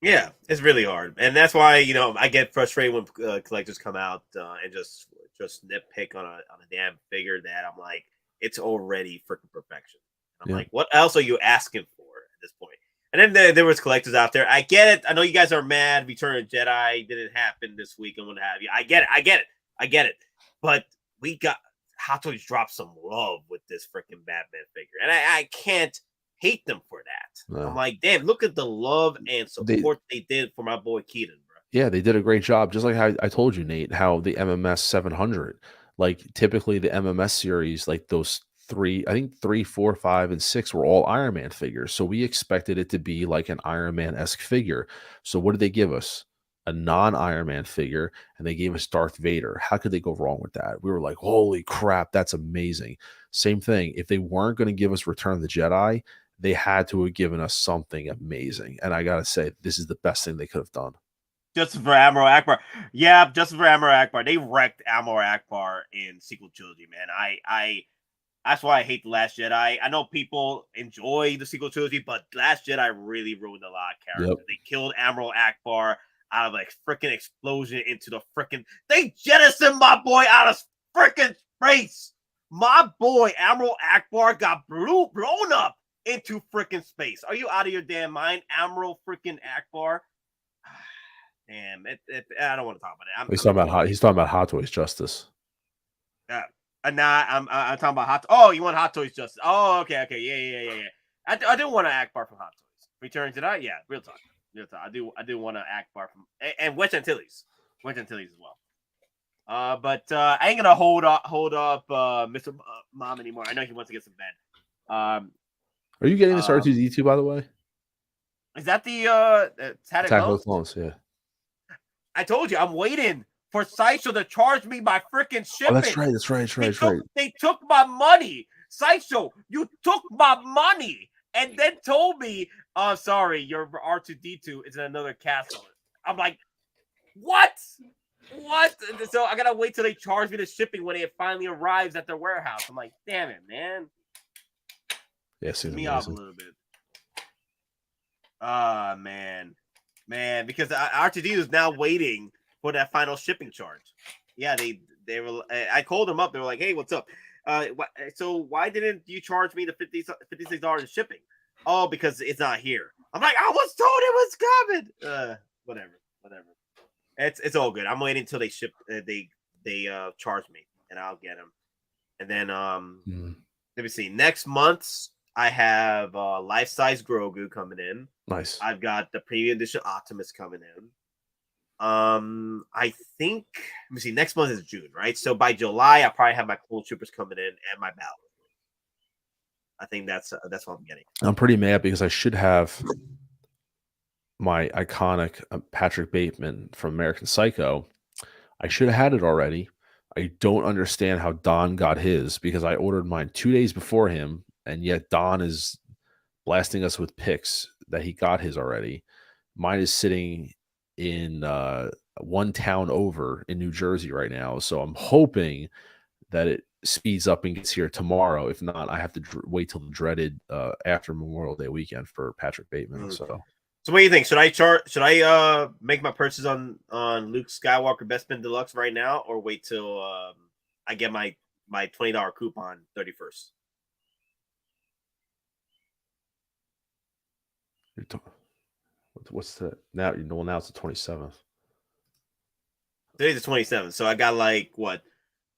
Yeah, it's really hard, and that's why I get frustrated when collectors come out and just nitpick on a damn figure that I'm like, it's already freaking perfection. I'm like, what else are you asking for at this point? And then there was collectors out there. I get it. I know you guys are mad. Return of Jedi didn't happen this week and what have you. I get it. But we got Hottoys dropped some love with this freaking Batman figure, and I can't hate them for that. No. I'm like, damn, look at the love and support they did for my boy Keaton, bro. Yeah, they did a great job. Just like how I told you, Nate, how the MMS 700, like typically the MMS series, like those 3, 4, 5, and 6 were all Iron Man figures. So we expected it to be like an Iron Man-esque figure. So what did they give us? A non-Iron Man figure, and they gave us Darth Vader. How could they go wrong with that? We were like, holy crap, that's amazing. Same thing. If they weren't going to give us Return of the Jedi, they had to have given us something amazing. And I got to say, this is the best thing they could have done. Justice for Admiral Akbar. Yeah, Justice for Admiral Akbar. They wrecked Admiral Akbar in sequel trilogy, man. That's why I hate The Last Jedi. I know people enjoy the sequel trilogy, but Last Jedi really ruined a lot of characters. Yep. They killed Admiral Akbar out of a freaking explosion into the freaking... They jettisoned my boy out of freaking space. My boy, Admiral Akbar, got blown up into freaking space. Are you out of your damn mind, Admiral freaking Akbar? Damn, I don't want to talk about it. He's talking about Hottoys Justice. Nah, I'm talking about Hot. Oh, you want Hottoys Justice? Oh, okay, yeah. I do want to Akbar from Hottoys. Return to that, yeah. Real talk. I do want to Akbar from and West Antilles as well. But I ain't gonna hold up Mr. Mom anymore. I know he wants to get some bed. Are you getting this R2D2, by the way? Is that the Attack of the Clones? Yeah. I told you, I'm waiting for Sideshow to charge me my freaking shipping. Oh, that's right. They took my money. Sideshow, you took my money and then told me, oh, sorry, your R2D2 is in another castle. I'm like, what? So I got to wait till they charge me the shipping when it finally arrives at their warehouse. I'm like, damn it, man. Yeah, seems me off a amazing. little bit. Ah, man, because RTD is now waiting for that final shipping charge. Yeah, they were. I called them up. They were like, "Hey, what's up? So why didn't you charge me the $56 in shipping?" Oh, because it's not here. I'm like, I was told it was coming. Whatever. It's all good. I'm waiting until they ship. They charge me, and I'll get them. And then let me see. Next month I have life-size Grogu coming in. Nice. I've got the premium edition Optimus coming in. I think let me see. Next month is June, right? So by July, I probably have my Clone Troopers coming in and my Battle. I think that's what I'm getting. I'm pretty mad because I should have my iconic Patrick Bateman from American Psycho. I should have had it already. I don't understand how Don got his because I ordered mine 2 days before him, and yet Don is blasting us with pics that he got his already. Mine is sitting in one town over in New Jersey right now, so I'm hoping that it speeds up and gets here tomorrow. If not, I have to wait till the dreaded after Memorial Day weekend for Patrick Bateman. So what do you think? Should I make my purchase on Luke Skywalker Bespin Deluxe right now, or wait till I get my $20 coupon 31st? What's the now? Well, now it's the 27th. Today's the 27th, so I got like what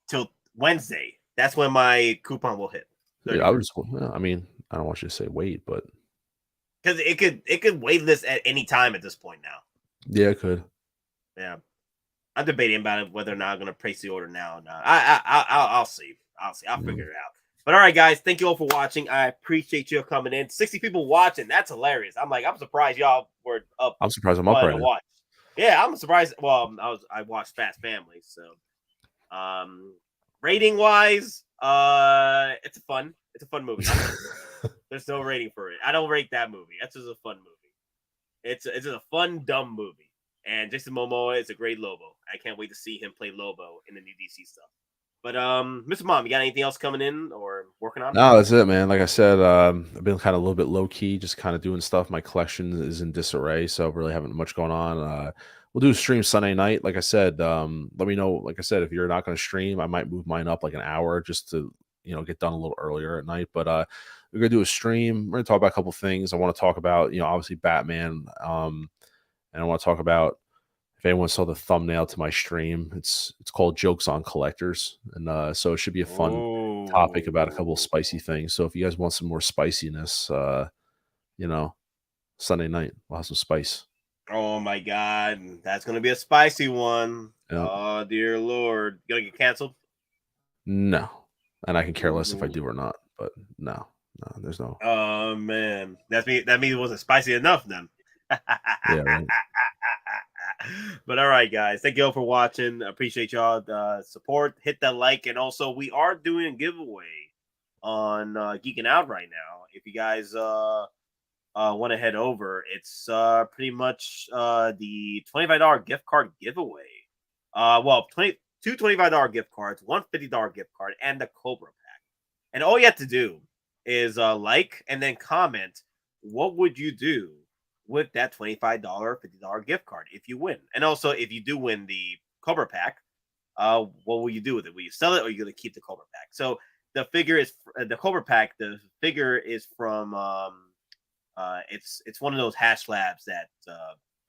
till Wednesday. That's when my coupon will hit. Yeah, I mean, I don't want you to say wait, but because it could wait this at any time at this point now. Yeah, it could. Yeah, I'm debating about it whether or not I'm going to place the order now or not. I'll see. I'll figure it out. But all right, guys, thank you all for watching. I appreciate you coming in. 60 people watching. That's hilarious. I'm surprised y'all were up. I'm surprised I'm up right now. Yeah, I'm surprised. Well, I watched Fast Family, so rating wise, it's a fun movie. There's no rating for it. I don't rate that movie. That's just a fun movie. It's just a fun, dumb movie. And Jason Momoa is a great Lobo. I can't wait to see him play Lobo in the new DC stuff. But Mr. Mom, you got anything else coming in or working on? No, that's it, man. Like I said, I've been kind of a little bit low key, just kind of doing stuff. My collection is in disarray, so really haven't much going on. We'll do a stream Sunday night. Like I said, let me know. Like I said, if you're not going to stream, I might move mine up like an hour just to get done a little earlier at night. But we're gonna do a stream. We're gonna talk about a couple things. I want to talk about obviously Batman, and I want to talk about. If anyone saw the thumbnail to my stream, it's called Jokes on Collectors. And so it should be a fun topic about a couple of spicy things. So if you guys want some more spiciness, Sunday night, we'll have some spice. Oh my God. That's going to be a spicy one. Yep. Oh, dear Lord. You going to get canceled? No. And I can care less if I do or not. But no, there's no. Oh, man. That means it wasn't spicy enough then. Yeah, right. But all right, guys, thank you all for watching. I appreciate y'all support. Hit that like, and also we are doing a giveaway on Geekin Out right now. If you guys want to head over, it's pretty much the $25 gift card giveaway. Two $25 gift cards, one $50 gift card, and the Cobra pack. And all you have to do is like and then comment what would you do with that $25, $50 gift card if you win. And also, if you do win the Cobra pack, what will you do with it? Will you sell it or are you going to keep the Cobra pack? So the figure is the Cobra pack. The figure is from it's one of those hash slabs that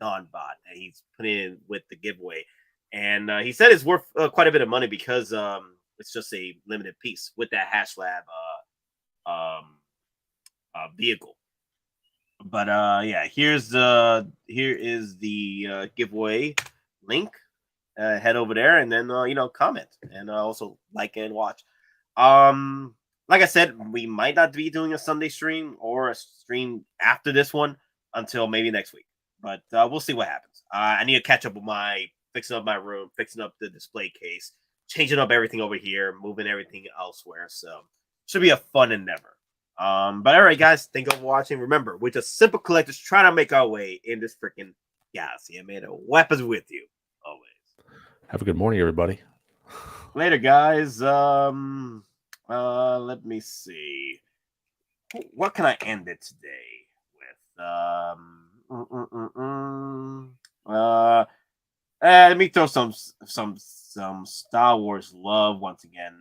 Don bought and he's putting in with the giveaway. And he said it's worth quite a bit of money because it's just a limited piece with that hash slab vehicle. But yeah, here is the giveaway link. Head over there and then comment and also like and watch. Like I said, we might not be doing a Sunday stream or a stream after this one until maybe next week. But we'll see what happens. I need to catch up with fixing up my room, fixing up the display case, changing up everything over here, moving everything elsewhere. So should be a fun endeavor. But all right, guys, thank you for watching. Remember, we're just simple collectors trying to make our way in this freaking galaxy. I made a weapons with you always. Have a good morning, everybody. Later, guys. Let me see. what can I end it today with? Let me throw some Star Wars love once again.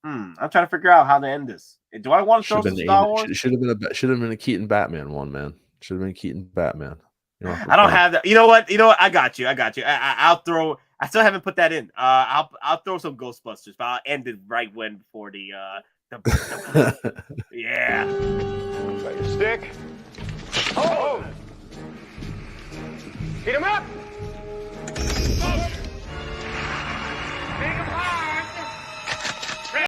I'm trying to figure out how to end this. Do I want to throw some Star Wars? Should have been a Keaton Batman one, man. Should have been Keaton Batman. I don't have that. You know what? I got you. I'll throw. I still haven't put that in. I'll throw some Ghostbusters, but I'll end it right before the yeah. Got your stick. Oh! Hit him up!